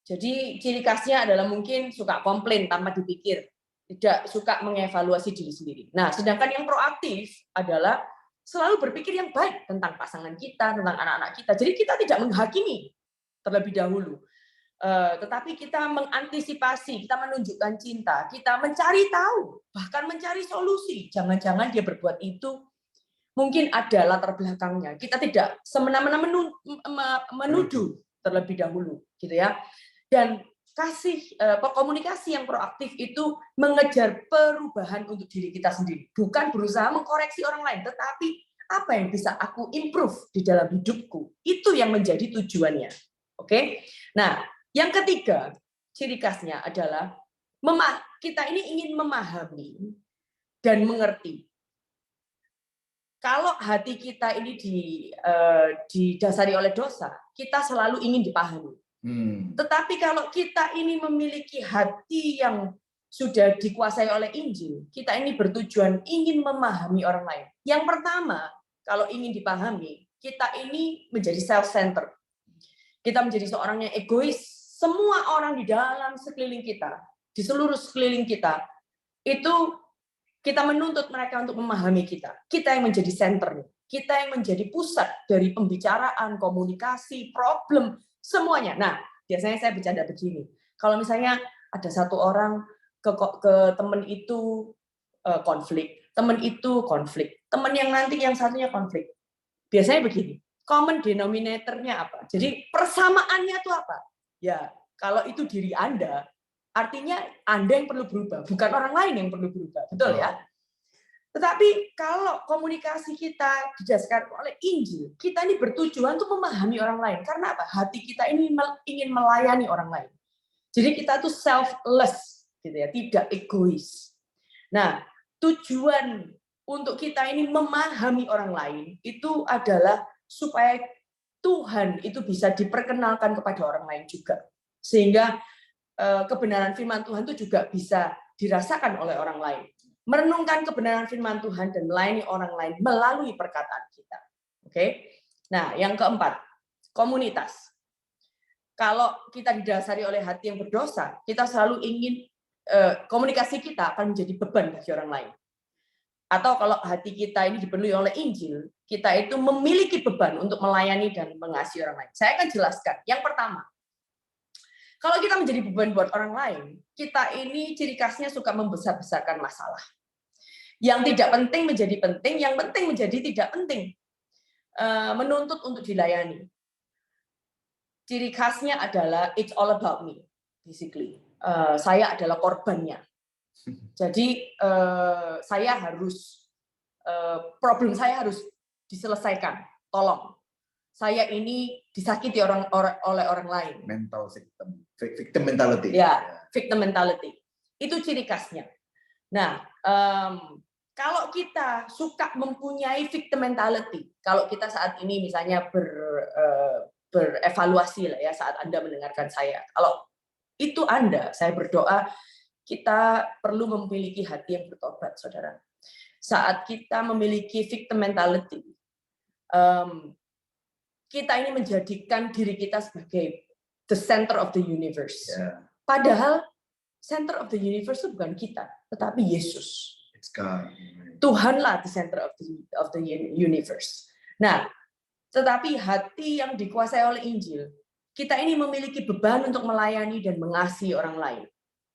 Jadi ciri khasnya adalah mungkin suka komplain tanpa dipikir, tidak suka mengevaluasi diri sendiri. Nah, sedangkan yang proaktif adalah selalu berpikir yang baik tentang pasangan kita, tentang anak-anak kita. Jadi kita tidak menghakimi terlebih dahulu, tetapi kita mengantisipasi, kita menunjukkan cinta, kita mencari tahu, bahkan mencari solusi. Jangan-jangan dia berbuat itu mungkin ada latar belakangnya. Kita tidak semena-mena menuduh terlebih dahulu, gitu ya. Dan komunikasi yang proaktif itu mengejar perubahan untuk diri kita sendiri, bukan berusaha mengkoreksi orang lain, tetapi apa yang bisa aku improve di dalam hidupku, itu yang menjadi tujuannya. Oke. Nah, yang ketiga, ciri khasnya adalah kita ini ingin memahami dan mengerti. Kalau hati kita ini didasari oleh dosa, kita selalu ingin dipahami. Tetapi kalau kita ini memiliki hati yang sudah dikuasai oleh Injil, kita ini bertujuan ingin memahami orang lain. Yang pertama, kalau ingin dipahami, kita ini menjadi self-centered. Kita menjadi seorang yang egois. Semua orang di dalam sekeliling kita, di seluruh sekeliling kita, itu kita menuntut mereka untuk memahami kita. Kita yang menjadi senternya. Kita yang menjadi pusat dari pembicaraan, komunikasi, problem, semuanya. Nah, biasanya saya bercanda begini. Kalau misalnya ada satu orang ke teman itu konflik, teman itu konflik, teman yang nanti yang satunya konflik. Biasanya begini. Common denominator-nya apa? Jadi persamaannya itu apa? Ya, kalau itu diri Anda, artinya Anda yang perlu berubah, bukan orang lain yang perlu berubah. Betul ya? Tetapi kalau komunikasi kita didasarkan oleh Injil, kita ini bertujuan untuk memahami orang lain. Karena apa? Hati kita ini ingin melayani orang lain. Jadi kita tuh selfless, gitu ya, tidak egois. Nah, tujuan untuk kita ini memahami orang lain itu adalah supaya Tuhan itu bisa diperkenalkan kepada orang lain juga. Sehingga kebenaran firman Tuhan itu juga bisa dirasakan oleh orang lain. Merenungkan kebenaran firman Tuhan dan melayani orang lain melalui perkataan kita. Oke. Nah, yang keempat, komunitas. Kalau kita didasari oleh hati yang berdosa, kita selalu ingin komunikasi kita akan menjadi beban bagi orang lain. Atau kalau hati kita ini dipenuhi oleh Injil, kita itu memiliki beban untuk melayani dan mengasihi orang lain. Saya akan jelaskan. Yang pertama, kalau kita menjadi beban buat orang lain, kita ini ciri khasnya suka membesar-besarkan masalah. Yang tidak penting menjadi penting, yang penting menjadi tidak penting. Menuntut untuk dilayani. Ciri khasnya adalah it's all about me, basically. Saya adalah korbannya. Jadi saya harus problem saya harus diselesaikan. Tolong. Saya ini disakiti oleh orang lain. Mental victim mentality. Ya, victim mentality. Itu ciri khasnya. Nah, kalau kita suka mempunyai victim mentality, kalau kita saat ini misalnya berevaluasi lah ya saat Anda mendengarkan saya, kalau itu Anda, saya berdoa kita perlu memiliki hati yang bertobat, saudara. Saat kita memiliki victim mentality, kita ini menjadikan diri kita sebagai the center of the universe. Yeah, Padahal center of the universe itu bukan kita, tetapi Yesus. it's God. Tuhanlah the center of the universe. Nah, tetapi hati yang dikuasai oleh Injil, kita ini memiliki beban untuk melayani dan mengasihi orang lain.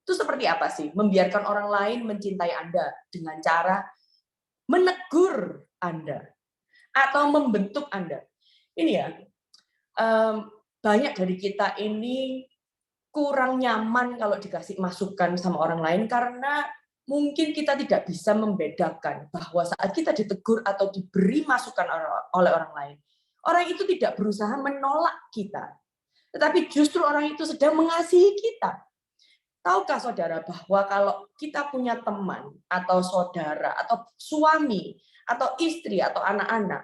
Itu seperti apa sih? Membiarkan orang lain mencintai Anda dengan cara menegur Anda atau membentuk Anda. Ini ya, banyak dari kita ini kurang nyaman kalau dikasih masukan sama orang lain karena mungkin kita tidak bisa membedakan bahwa saat kita ditegur atau diberi masukan oleh orang lain, orang itu tidak berusaha menolak kita, tetapi justru orang itu sedang mengasihi kita. Tahukah saudara bahwa kalau kita punya teman atau saudara atau suami atau istri atau anak-anak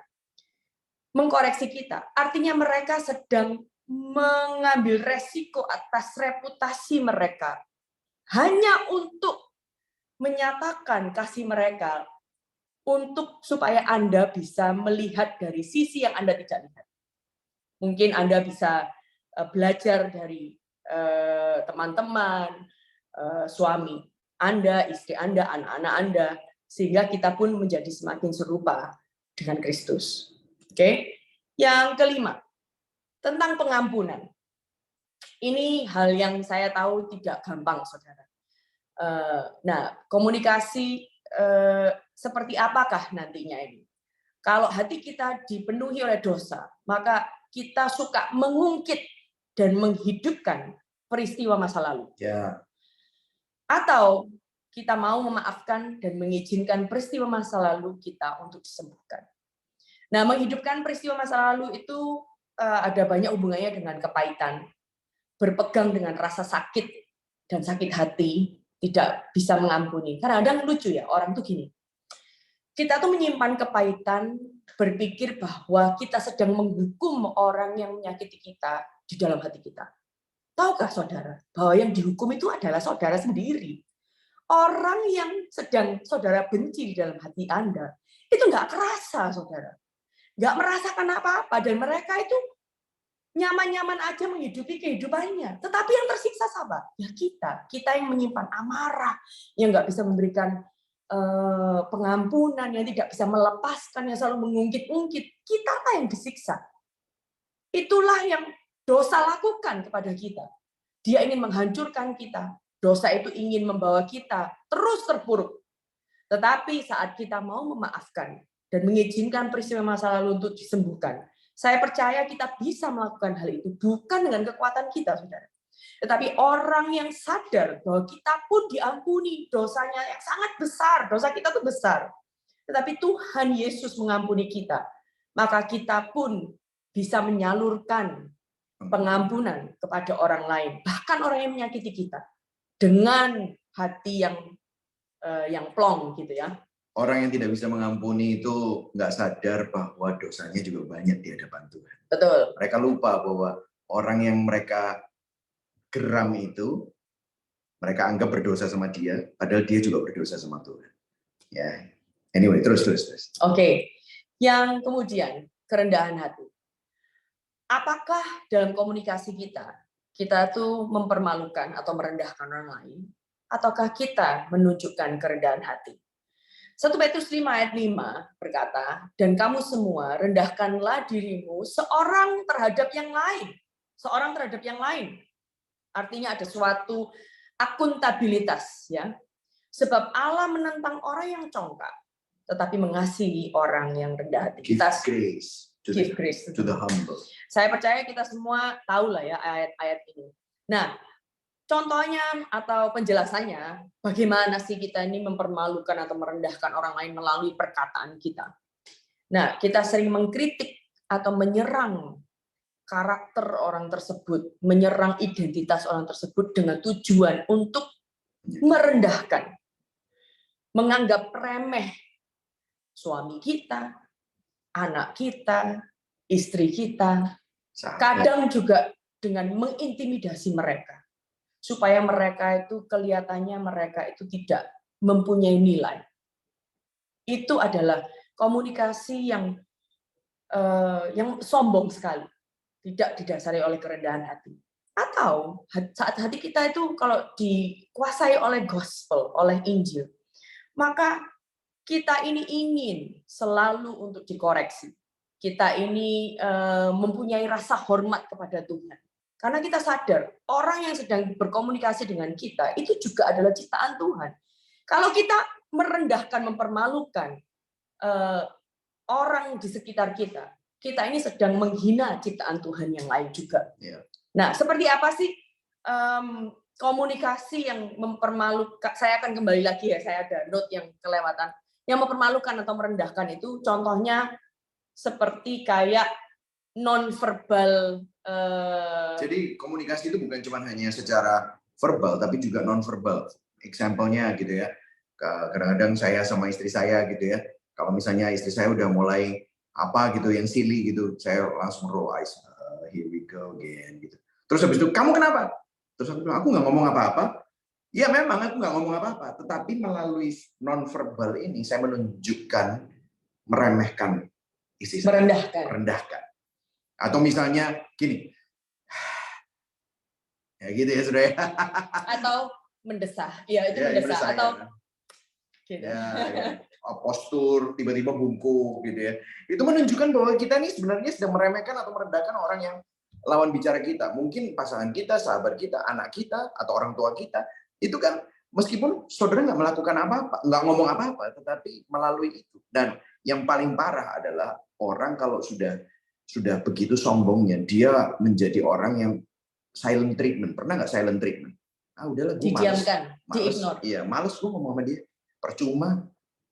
mengkoreksi kita, artinya mereka sedang mengambil resiko atas reputasi mereka hanya untuk menyatakan kasih mereka untuk supaya Anda bisa melihat dari sisi yang Anda tidak lihat. Mungkin Anda bisa belajar dari teman-teman, suami Anda, istri Anda, anak-anak Anda, sehingga kita pun menjadi semakin serupa dengan Kristus. Oke. Yang kelima, tentang pengampunan. Ini hal yang saya tahu tidak gampang, saudara. Nah, komunikasi seperti apakah nantinya ini? Kalau hati kita dipenuhi oleh dosa, maka kita suka mengungkit dan menghidupkan peristiwa masa lalu. Ya. Atau kita mau memaafkan dan mengizinkan peristiwa masa lalu kita untuk disembuhkan. Nah, menghidupkan peristiwa masa lalu itu ada banyak hubungannya dengan kepahitan, berpegang dengan rasa sakit dan sakit hati, tidak bisa mengampuni. Kadang-kadang lucu ya, orang tuh gini. Kita tuh menyimpan kepahitan, berpikir bahwa kita sedang menghukum orang yang menyakiti kita di dalam hati kita. Tahukah saudara, bahwa yang dihukum itu adalah saudara sendiri. Orang yang sedang saudara benci di dalam hati Anda, itu nggak kerasa, saudara. Nggak merasakan apa-apa, dan mereka itu nyaman-nyaman aja menghidupi kehidupannya. Tetapi yang tersiksa siapa? Ya kita yang menyimpan amarah, yang nggak bisa memberikan pengampunan, yang tidak bisa melepaskan, yang selalu mengungkit-ungkit. Kita lah yang disiksa. Itulah yang dosa lakukan kepada kita. Dia ingin menghancurkan kita. Dosa itu ingin membawa kita terus terpuruk. Tetapi saat kita mau memaafkan dan mengizinkan peristiwa masa lalu untuk disembuhkan, saya percaya kita bisa melakukan hal itu bukan dengan kekuatan kita, saudara. Tetapi orang yang sadar bahwa kita pun diampuni dosanya yang sangat besar, dosa kita itu besar. Tetapi Tuhan Yesus mengampuni kita, maka kita pun bisa menyalurkan pengampunan kepada orang lain, bahkan orang yang menyakiti kita, dengan hati yang plong gitu ya. Orang yang tidak bisa mengampuni itu nggak sadar bahwa dosanya juga banyak di hadapan Tuhan. Betul. Mereka lupa bahwa orang yang mereka geram itu, mereka anggap berdosa sama dia, padahal dia juga berdosa sama Tuhan. Ya, anyway, terus. Oke. Yang kemudian kerendahan hati. Apakah dalam komunikasi kita tuh mempermalukan atau merendahkan orang lain, ataukah kita menunjukkan kerendahan hati? 1 Petrus 5 ayat 5 berkata, dan kamu semua rendahkanlah dirimu seorang terhadap yang lain. Seorang terhadap yang lain. Artinya ada suatu akuntabilitas, ya. Sebab Allah menentang orang yang congkak, tetapi mengasihi orang yang rendah hati. Give grace to the humble. Saya percaya kita semua tahu lah ya ayat-ayat ini. Nah, contohnya atau penjelasannya, bagaimana sih kita ini mempermalukan atau merendahkan orang lain melalui perkataan kita. Nah, kita sering mengkritik atau menyerang karakter orang tersebut, menyerang identitas orang tersebut dengan tujuan untuk merendahkan, menganggap remeh suami kita, anak kita, istri kita, Sahabat. kadang juga dengan mengintimidasi mereka supaya mereka itu kelihatannya mereka itu tidak mempunyai nilai. Itu adalah komunikasi yang sombong sekali, tidak didasari oleh kerendahan hati. Atau saat hati kita itu kalau dikuasai oleh gospel, oleh Injil, maka kita ini ingin selalu untuk dikoreksi. Kita ini mempunyai rasa hormat kepada Tuhan. Karena kita sadar, orang yang sedang berkomunikasi dengan kita, itu juga adalah ciptaan Tuhan. Kalau kita merendahkan, mempermalukan orang di sekitar kita, kita ini sedang menghina ciptaan Tuhan yang lain juga. Iya. Nah, seperti apa sih komunikasi yang mempermalukan? Saya akan kembali lagi ya, saya ada note yang kelewatan. Yang mempermalukan atau merendahkan itu contohnya seperti kayak non-verbal. Jadi komunikasi itu bukan cuma hanya secara verbal, tapi juga non-verbal. Example-nya gitu ya. Kadang-kadang saya sama istri saya gitu ya. Kalau misalnya istri saya udah mulai apa gitu yang silly gitu, saya langsung roll eyes. Here we go again gitu. Terus habis itu, kamu kenapa? Terus aku bilang, aku nggak ngomong apa-apa. Ya memang aku nggak ngomong apa-apa, tetapi melalui non-verbal ini saya menunjukkan meremehkan istri saya. Merendahkan. Atau misalnya gini, ya gitu ya sudah ya. Atau mendesah, ya itu mendesah. Atau gitu. Ya. Postur tiba-tiba bungkuk gitu ya. Itu menunjukkan bahwa kita nih sebenarnya sedang meremehkan atau merendahkan orang yang lawan bicara kita. Mungkin pasangan kita, sahabat kita, anak kita, atau orang tua kita. Itu kan meskipun saudara nggak melakukan apa-apa, nggak ngomong apa-apa, tetapi melalui itu. Dan yang paling parah adalah orang kalau sudah begitu sombongnya, dia menjadi orang yang silent treatment. Pernah nggak silent treatment? Ah udahlah, gue didiamkan, di-ignore. Iya, males gue ngomong sama dia. Percuma.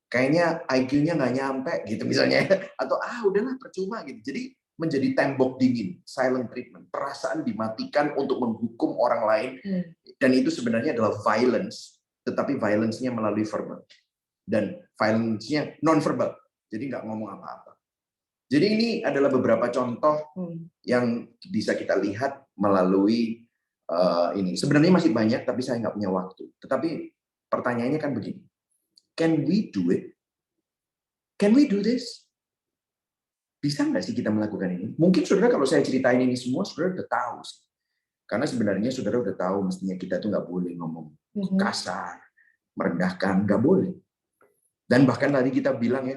Kayaknya IQ-nya nggak nyampe gitu misalnya, atau udahlah percuma gitu. Jadi menjadi tembok dingin, silent treatment, perasaan dimatikan untuk menghukum orang lain, dan itu sebenarnya adalah violence, tetapi violence-nya melalui verbal dan violence-nya non verbal, jadi nggak ngomong apa-apa. Jadi ini adalah beberapa contoh yang bisa kita lihat melalui ini. Sebenarnya masih banyak, tapi saya nggak punya waktu. Tetapi pertanyaannya kan begini. Can we do it? Can we do this? Bisa nggak sih kita melakukan ini? Mungkin saudara kalau saya ceritain ini semua, saudara udah tahu sih. Karena sebenarnya saudara udah tahu mestinya kita tuh nggak boleh ngomong kasar, merendahkan, nggak boleh. Dan bahkan tadi kita bilang ya,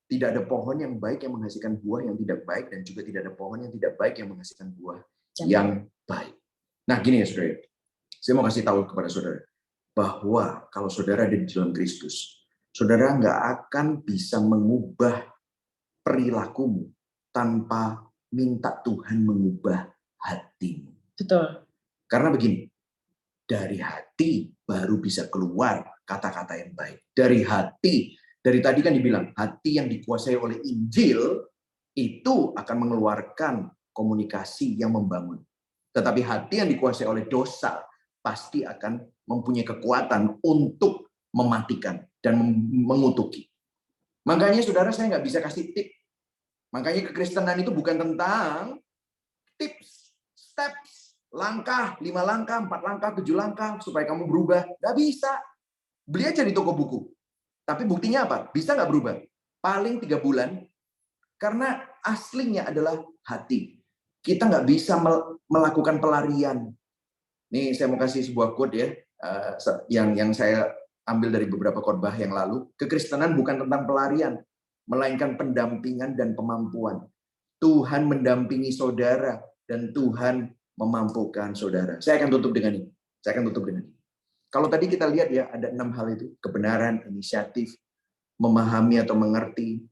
tidak ada pohon yang baik yang menghasilkan buah yang tidak baik, dan juga tidak ada pohon yang tidak baik yang menghasilkan buah yang baik. Nah gini ya saudara, saya mau kasih tahu kepada saudara, bahwa kalau saudara ada di dalam Kristus, saudara nggak akan bisa mengubah perilakumu tanpa minta Tuhan mengubah hatimu. Betul. Karena begini, dari hati baru bisa keluar kata-kata yang baik. Dari hati, dari tadi kan dibilang, hati yang dikuasai oleh Injil, itu akan mengeluarkan komunikasi yang membangun. Tetapi hati yang dikuasai oleh dosa, pasti akan mempunyai kekuatan untuk mematikan dan mengutuki. Makanya saudara, saya nggak bisa kasih tip. Makanya kekristenan itu bukan tentang tips, steps, langkah, 5 langkah, 4 langkah, 7 langkah, supaya kamu berubah. Nggak bisa. Beli aja di toko buku. Tapi buktinya apa? Bisa nggak berubah? Paling 3 bulan. Karena aslinya adalah hati. Kita nggak bisa melakukan pelarian. Nih saya mau kasih sebuah quote ya, yang saya ambil dari beberapa khotbah yang lalu. Kekristenan bukan tentang pelarian, melainkan pendampingan dan pemampuan. Tuhan mendampingi saudara dan Tuhan memampukan saudara. Saya akan tutup dengan ini. Kalau tadi kita lihat ya, ada 6 hal itu: kebenaran, inisiatif, memahami atau mengerti,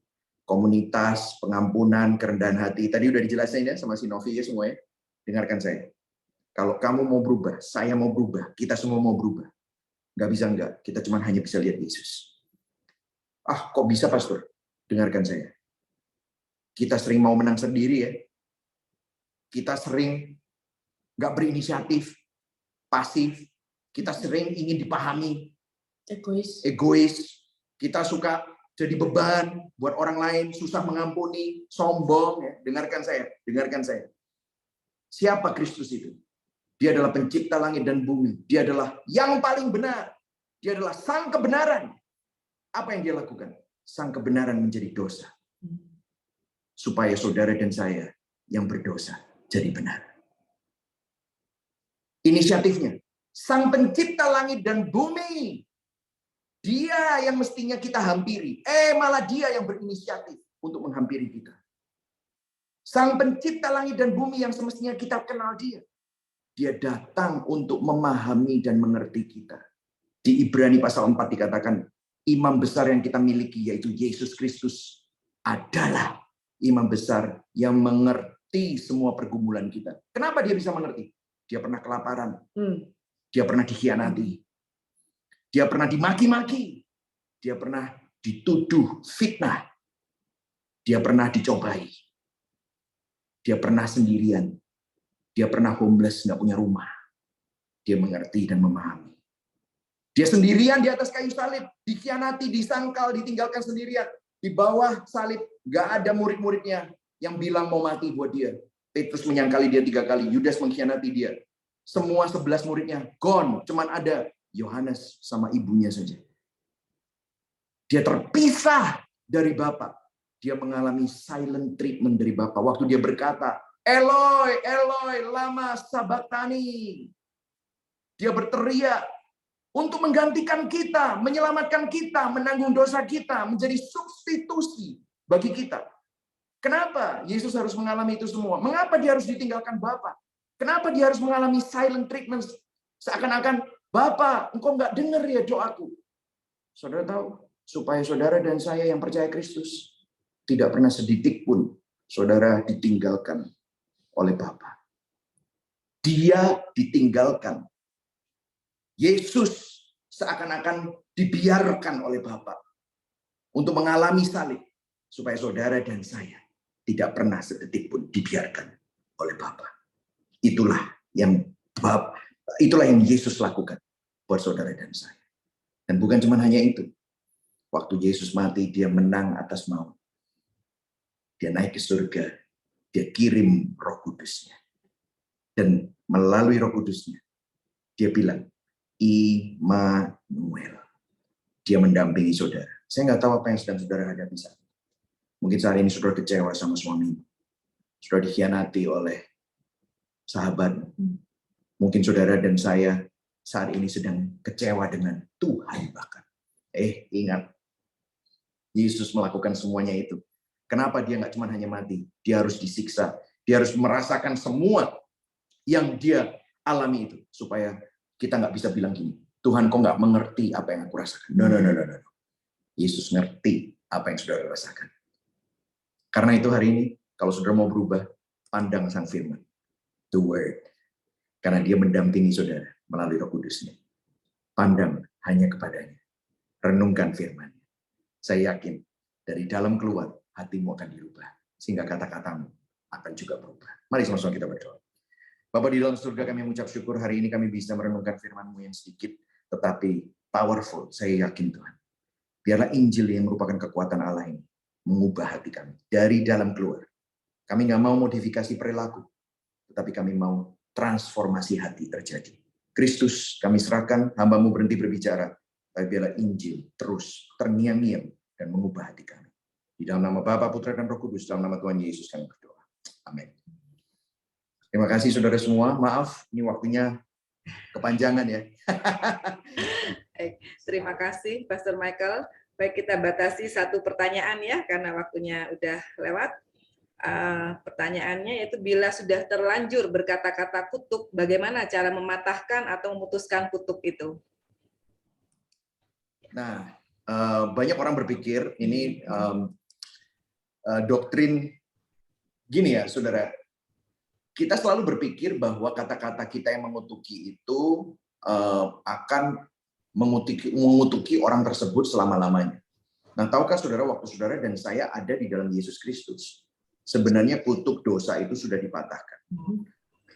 komunitas, pengampunan, kerendahan hati. Tadi udah dijelasin ya sama si Novi ya semuanya. Dengarkan saya. Kalau kamu mau berubah, saya mau berubah, kita semua mau berubah. Nggak bisa enggak, kita cuma hanya bisa lihat Yesus. Kok bisa pastor? Dengarkan saya. Kita sering mau menang sendiri ya. Kita sering nggak berinisiatif, pasif. Kita sering ingin dipahami, egois. Kita suka jadi beban buat orang lain, susah mengampuni, sombong. Ya. Dengarkan saya. Siapa Kristus itu? Dia adalah pencipta langit dan bumi. Dia adalah yang paling benar. Dia adalah sang kebenaran. Apa yang dia lakukan? Sang kebenaran menjadi dosa. Supaya saudara dan saya yang berdosa jadi benar. Inisiatifnya, sang pencipta langit dan bumi. Dia yang mestinya kita hampiri. Malah dia yang berinisiatif untuk menghampiri kita. Sang pencipta langit dan bumi yang semestinya kita kenal dia. Dia datang untuk memahami dan mengerti kita. Di Ibrani pasal 4 dikatakan, imam besar yang kita miliki yaitu Yesus Kristus adalah imam besar yang mengerti semua pergumulan kita. Kenapa dia bisa mengerti? Dia pernah kelaparan. Dia pernah dikhianati. Dia pernah dimaki-maki. Dia pernah dituduh fitnah. Dia pernah dicobai. Dia pernah sendirian. Dia pernah homeless, nggak punya rumah. Dia mengerti dan memahami. Dia sendirian di atas kayu salib, dikhianati, disangkal, ditinggalkan sendirian. Di bawah salib, nggak ada murid-muridnya yang bilang mau mati buat dia. Petrus menyangkali dia 3 kali, Yudas mengkhianati dia. Semua 11 muridnya gone, cuman ada Yohanes sama ibunya saja. Dia terpisah dari Bapa. Dia mengalami silent treatment dari Bapa. Waktu dia berkata, Eloi, Eloi, lama sabachthani. Dia berteriak untuk menggantikan kita, menyelamatkan kita, menanggung dosa kita, menjadi substitusi bagi kita. Kenapa Yesus harus mengalami itu semua? Mengapa dia harus ditinggalkan Bapa? Kenapa dia harus mengalami silent treatment? Seakan-akan, Bapa, engkau nggak dengar ya doaku. Saudara tahu, supaya saudara dan saya yang percaya Kristus tidak pernah sedetik pun saudara ditinggalkan oleh Bapa. Dia ditinggalkan. Yesus seakan-akan dibiarkan oleh Bapa untuk mengalami salib supaya saudara dan saya tidak pernah sedetik pun dibiarkan oleh Bapa. Itulah yang Yesus lakukan buat saudara dan saya. Dan bukan cuma hanya itu. Waktu Yesus mati, dia menang atas maut. Dia naik ke surga. Dia kirim Roh Kudusnya. Dan melalui Roh Kudusnya, dia bilang, Immanuel. Dia mendampingi saudara. Saya nggak tahu apa yang sedang saudara hadapi saat ini. Mungkin saat ini saudara kecewa sama suami. Saudara dikhianati oleh sahabat. Mungkin saudara dan saya saat ini sedang kecewa dengan Tuhan bahkan. Ingat. Yesus melakukan semuanya itu. Kenapa dia nggak cuma hanya mati? Dia harus disiksa. Dia harus merasakan semua yang dia alami itu. Supaya kita nggak bisa bilang gini, Tuhan kok nggak mengerti apa yang aku rasakan. No. Yesus ngerti apa yang saudara rasakan. Karena itu hari ini, kalau saudara mau berubah, pandang sang firman. The Word. Karena dia mendampingi saudara melalui Roh Kudusnya. Pandang hanya kepadanya. Renungkan firman. Saya yakin dari dalam keluar hatimu akan dirubah. Sehingga kata-katamu akan juga berubah. Mari sama-sama kita berdoa. Bapa di dalam surga, kami mengucap syukur hari ini kami bisa merenungkan firman-Mu yang sedikit tetapi powerful. Saya yakin Tuhan. Biarlah Injil yang merupakan kekuatan Allah ini mengubah hati kami dari dalam keluar. Kami nggak mau modifikasi perilaku, tetapi kami mau transformasi hati terjadi. Kristus, kami serahkan, hamba-Mu berhenti berbicara, tapi biarlah Injil terus terngiang-ngiang dan mengubah hati kami. Di dalam nama Bapa, Putra, dan Roh Kudus, dalam nama Tuhan Yesus kami berdoa. Amin. Terima kasih saudara semua. Maaf, ini waktunya kepanjangan ya. Terima kasih Pastor Michael. Baik, kita batasi 1 pertanyaan ya, karena waktunya udah lewat. Pertanyaannya yaitu, bila sudah terlanjur berkata-kata kutuk, bagaimana cara mematahkan atau memutuskan kutuk itu? Nah, banyak orang berpikir ini doktrin gini ya, saudara. Kita selalu berpikir bahwa kata-kata kita yang mengutuki itu akan mengutuki orang tersebut selama-lamanya. Nah, tahukah saudara, waktu saudara dan saya ada di dalam Yesus Kristus, sebenarnya kutuk dosa itu sudah dipatahkan.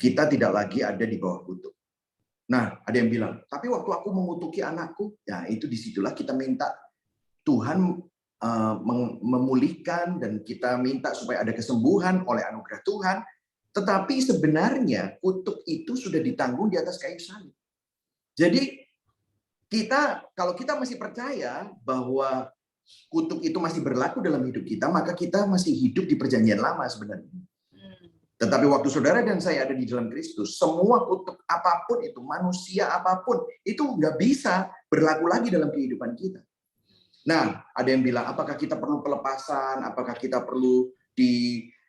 Kita tidak lagi ada di bawah kutuk. Nah, ada yang bilang, tapi waktu aku mengutuki anakku, ya itu disitulah kita minta Tuhan memulihkan dan kita minta supaya ada kesembuhan oleh anugerah Tuhan. Tetapi sebenarnya kutuk itu sudah ditanggung di atas kayu salib. Jadi kalau kita masih percaya bahwa kutuk itu masih berlaku dalam hidup kita, maka kita masih hidup di perjanjian lama sebenarnya. Tetapi waktu saudara dan saya ada di dalam Kristus, semua kutuk apapun itu, manusia apapun, itu nggak bisa berlaku lagi dalam kehidupan kita. Nah, ada yang bilang, apakah kita perlu pelepasan? Apakah kita perlu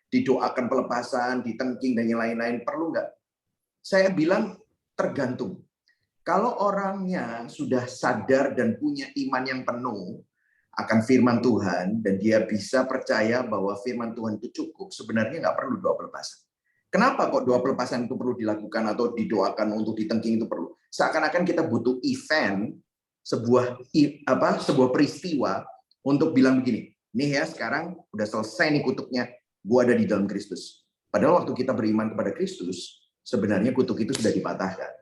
didoakan pelepasan, ditengking, dan yang lain-lain? Perlu nggak? Saya bilang, tergantung. Kalau orangnya sudah sadar dan punya iman yang penuh akan firman Tuhan, dan dia bisa percaya bahwa firman Tuhan itu cukup, sebenarnya nggak perlu doa pelepasan. Kenapa kok doa pelepasan itu perlu dilakukan atau didoakan untuk ditengking itu perlu? Seakan-akan kita butuh event, sebuah peristiwa untuk bilang begini, nih ya sekarang udah selesai nih kutuknya, gua ada di dalam Kristus. Padahal waktu kita beriman kepada Kristus, sebenarnya kutuk itu sudah dipatahkan.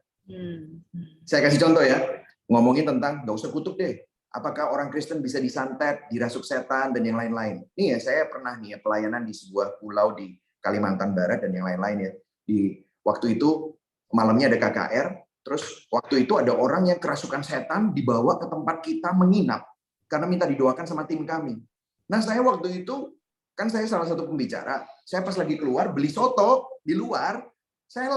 Saya kasih contoh ya, ngomongin tentang nggak usah kutuk deh. Apakah orang Kristen bisa disantet, dirasuk setan, dan yang lain-lain? Nih ya, saya pernah nih ya pelayanan di sebuah pulau di Kalimantan Barat dan yang lain-lain ya. Di waktu itu malamnya ada KKR, terus waktu itu ada orang yang kerasukan setan dibawa ke tempat kita menginap karena minta didoakan sama tim kami. Nah saya waktu itu kan saya salah satu pembicara, saya pas lagi keluar beli soto di luar, saya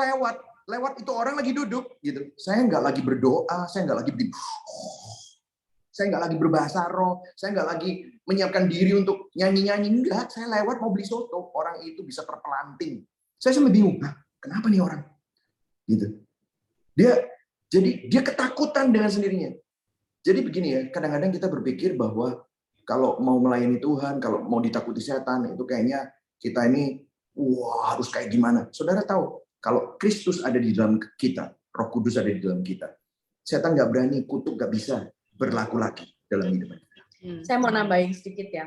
lewat itu orang lagi duduk gitu. Saya nggak lagi berdoa, saya nggak lagi saya nggak lagi berbahasa roh, saya nggak lagi menyiapkan diri untuk nyanyi-nyanyi, enggak. Saya lewat mau beli soto, orang itu bisa terpelanting. Saya sampai bingung, kenapa nih orang? Gitu. Dia ketakutan dengan sendirinya. Jadi begini ya, kadang-kadang kita berpikir bahwa kalau mau melayani Tuhan, kalau mau ditakuti setan, itu kayaknya kita ini harus kayak gimana. Saudara tahu, kalau Kristus ada di dalam kita, Roh Kudus ada di dalam kita, setan nggak berani, kutuk nggak bisa berlaku lagi dalam hidup kita. Saya mau nambahin sedikit ya.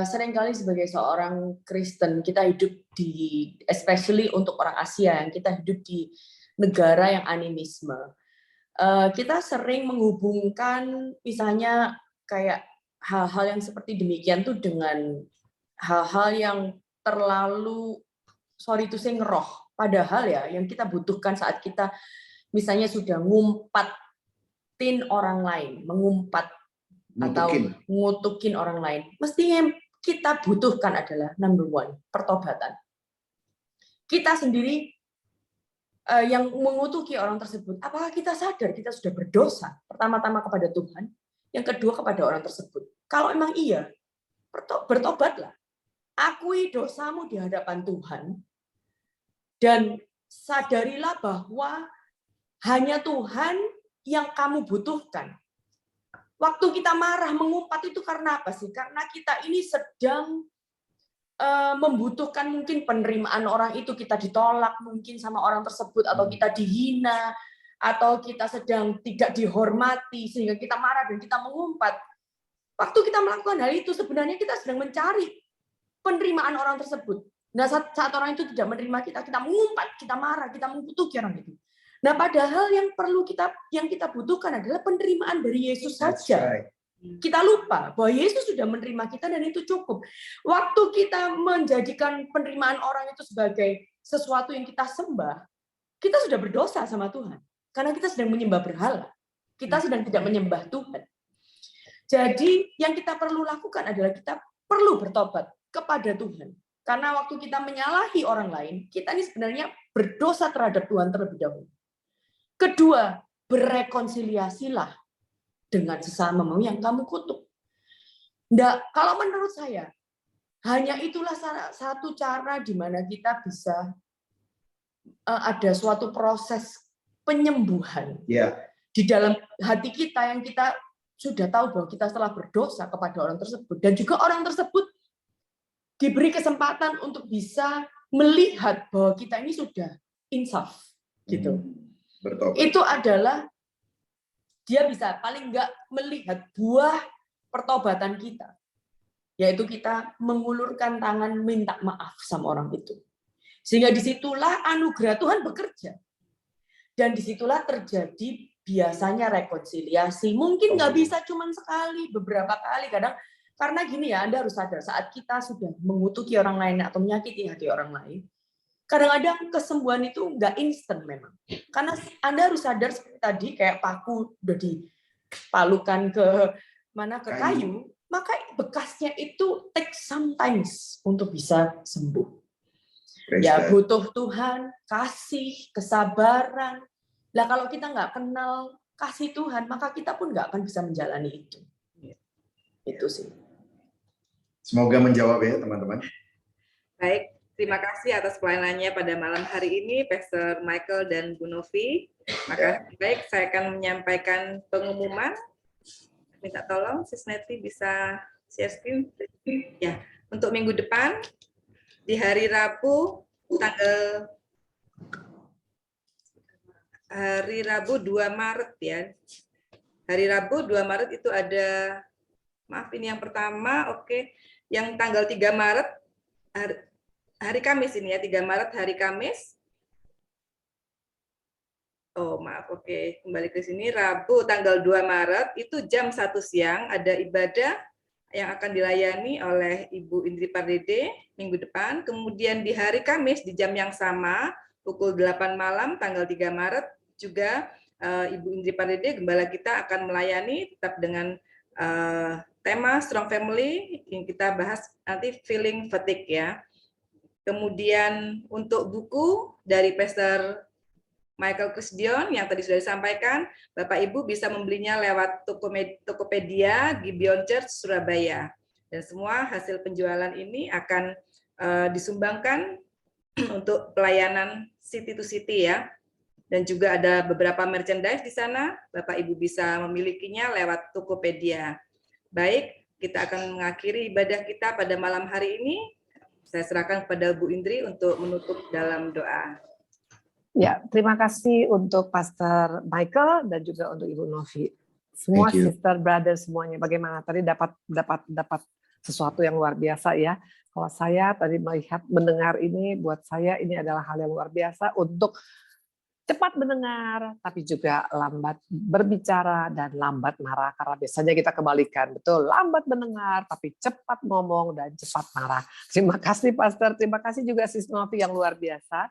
Seringkali sebagai seorang Kristen, kita hidup especially untuk orang Asia, yang kita hidup di negara yang animisme. Kita sering menghubungkan misalnya kayak hal-hal yang seperti demikian tuh dengan hal-hal yang terlalu, sorry to say, ngeroh. Padahal ya, yang kita butuhkan saat kita misalnya sudah ngumpatin orang lain, atau ngutukin orang lain, mestinya kita butuhkan adalah number one, pertobatan. Kita sendiri yang mengutuki orang tersebut, apakah kita sadar kita sudah berdosa? Pertama-tama kepada Tuhan, yang kedua kepada orang tersebut. Kalau memang iya, bertobatlah. Akui dosamu di hadapan Tuhan, dan sadarilah bahwa hanya Tuhan yang kamu butuhkan. Waktu kita marah, mengumpat itu karena apa sih? Karena kita ini sedang membutuhkan mungkin penerimaan orang itu, kita ditolak mungkin sama orang tersebut, atau kita dihina, atau kita sedang tidak dihormati, sehingga kita marah dan kita mengumpat. Waktu kita melakukan hal itu, sebenarnya kita sedang mencari penerimaan orang tersebut. Nah, saat orang itu tidak menerima kita, kita mengumpat, kita marah, kita mengutuki orang itu. Nah, padahal yang kita butuhkan adalah penerimaan dari Yesus saja. Kita lupa bahwa Yesus sudah menerima kita dan itu cukup. Waktu kita menjadikan penerimaan orang itu sebagai sesuatu yang kita sembah, kita sudah berdosa sama Tuhan. Karena kita sedang menyembah berhala. Kita sedang tidak menyembah Tuhan. Jadi yang kita perlu lakukan adalah kita perlu bertobat kepada Tuhan. Karena waktu kita menyalahi orang lain, kita ini sebenarnya berdosa terhadap Tuhan terlebih dahulu. Kedua, berekonsiliasilah dengan sesamamu yang kamu kutuk. Nggak, kalau menurut saya, hanya itulah satu cara di mana kita bisa ada suatu proses penyembuhan di dalam hati kita, yang kita sudah tahu bahwa kita telah berdosa kepada orang tersebut, dan juga orang tersebut diberi kesempatan untuk bisa melihat bahwa kita ini sudah insaf, gitu. Bertobat. Itu adalah dia bisa paling enggak melihat buah pertobatan kita, yaitu kita mengulurkan tangan minta maaf sama orang itu. Sehingga disitulah anugerah Tuhan bekerja. Dan disitulah terjadi biasanya rekonsiliasi. Mungkin nggak bisa cuma sekali, beberapa kali. Kadang Karena gini ya, Anda harus sadar saat kita sudah mengutuki orang lain atau menyakiti hati orang lain, kadang-kadang kesembuhan itu nggak instan memang. Karena Anda harus sadar seperti tadi kayak paku udah dipalukan ke kayu, maka bekasnya itu take sometimes untuk bisa sembuh. Ya butuh Tuhan, kasih, kesabaran. Lah kalau kita nggak kenal kasih Tuhan, maka kita pun nggak akan bisa menjalani itu. Itu sih. Semoga menjawab ya teman-teman. Baik, terima kasih atas pelayanannya pada malam hari ini, Pastor Michael dan Bu Novi. Maka baik, saya akan menyampaikan pengumuman. Minta tolong, Sis Neti bisa share screen. Ya, untuk minggu depan, di hari Rabu, hari Rabu 2 Maret ya. Hari Rabu 2 Maret itu ada, maaf ini yang pertama, oke. Yang tanggal 3 Maret, hari Kamis ini ya, 3 Maret hari Kamis. Oh maaf, oke. Kembali ke sini, Rabu tanggal 2 Maret, itu jam 1 siang, ada ibadah yang akan dilayani oleh Ibu Indri Pardede minggu depan. Kemudian di hari Kamis, di jam yang sama, pukul 8 malam, tanggal 3 Maret, juga Ibu Indri Pardede, gembala kita akan melayani tetap dengan tema Strong Family yang kita bahas nanti feeling fatigue ya. Kemudian untuk buku dari Pastor Michael Krisdion yang tadi sudah disampaikan, Bapak Ibu bisa membelinya lewat Tokopedia Gibeon Church Surabaya. Dan semua hasil penjualan ini akan disumbangkan untuk pelayanan city to city ya. Dan juga ada beberapa merchandise di sana, Bapak Ibu bisa memilikinya lewat Tokopedia. Baik, kita akan mengakhiri ibadah kita pada malam hari ini. Saya serahkan kepada Bu Indri untuk menutup dalam doa. Ya, terima kasih untuk Pastor Michael dan juga untuk Ibu Novi. Semua sister, brother semuanya. Bagaimana tadi dapat sesuatu yang luar biasa ya. Kalau saya tadi mendengar ini, buat saya ini adalah hal yang luar biasa untuk cepat mendengar, tapi juga lambat berbicara dan lambat marah. Karena biasanya kita kebalikan, betul, lambat mendengar, tapi cepat ngomong dan cepat marah. Terima kasih Pastor, terima kasih juga Sis Novi yang luar biasa.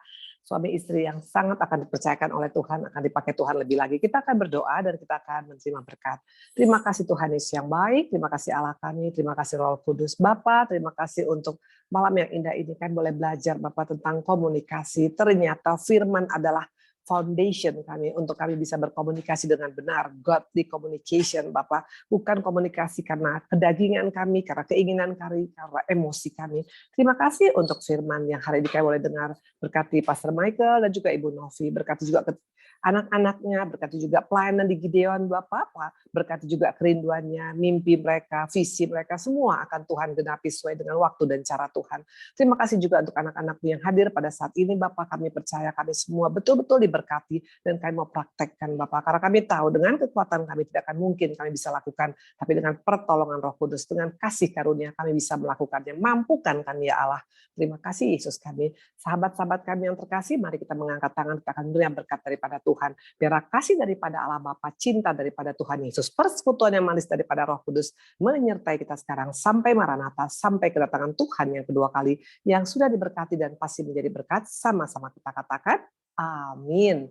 Suami istri yang sangat akan dipercayakan oleh Tuhan, akan dipakai Tuhan lebih lagi. Kita akan berdoa dan kita akan menerima berkat. Terima kasih Tuhan Yesus yang baik, terima kasih Allah kami, terima kasih Roh Kudus Bapa, terima kasih untuk malam yang indah ini kan boleh belajar Bapak tentang komunikasi. Ternyata firman adalah foundation kami untuk kami bisa berkomunikasi dengan benar, godly communication Bapak, bukan komunikasi karena kedagingan kami, karena keinginan kami, karena emosi kami. Terima kasih untuk firman yang hari ini kami boleh dengar, berkati Pastor Michael dan juga Ibu Novi, berkati juga anak-anaknya, berkati juga pelayanan di Gideon Bapak, berkati juga kerinduannya, mimpi mereka, visi mereka, semua akan Tuhan genapi sesuai dengan waktu dan cara Tuhan. Terima kasih juga untuk anak-anakku yang hadir pada saat ini Bapak, kami percaya kami semua betul-betul diberkati dan kami mau praktekkan Bapak, karena kami tahu dengan kekuatan kami tidak akan mungkin kami bisa lakukan, tapi dengan pertolongan Roh Kudus, dengan kasih karunia kami bisa melakukannya, mampukan kami ya Allah. Terima kasih Yesus kami. Sahabat-sahabat kami yang terkasih, mari kita mengangkat tangan, kita akan beri berkat daripada Tuhan. Biar kasih daripada Allah Bapa, cinta daripada Tuhan Yesus, persekutuan yang manis daripada Roh Kudus menyertai kita sekarang sampai Maranatha, sampai kedatangan Tuhan yang kedua kali, yang sudah diberkati dan pasti menjadi berkat. Sama-sama kita katakan, amin.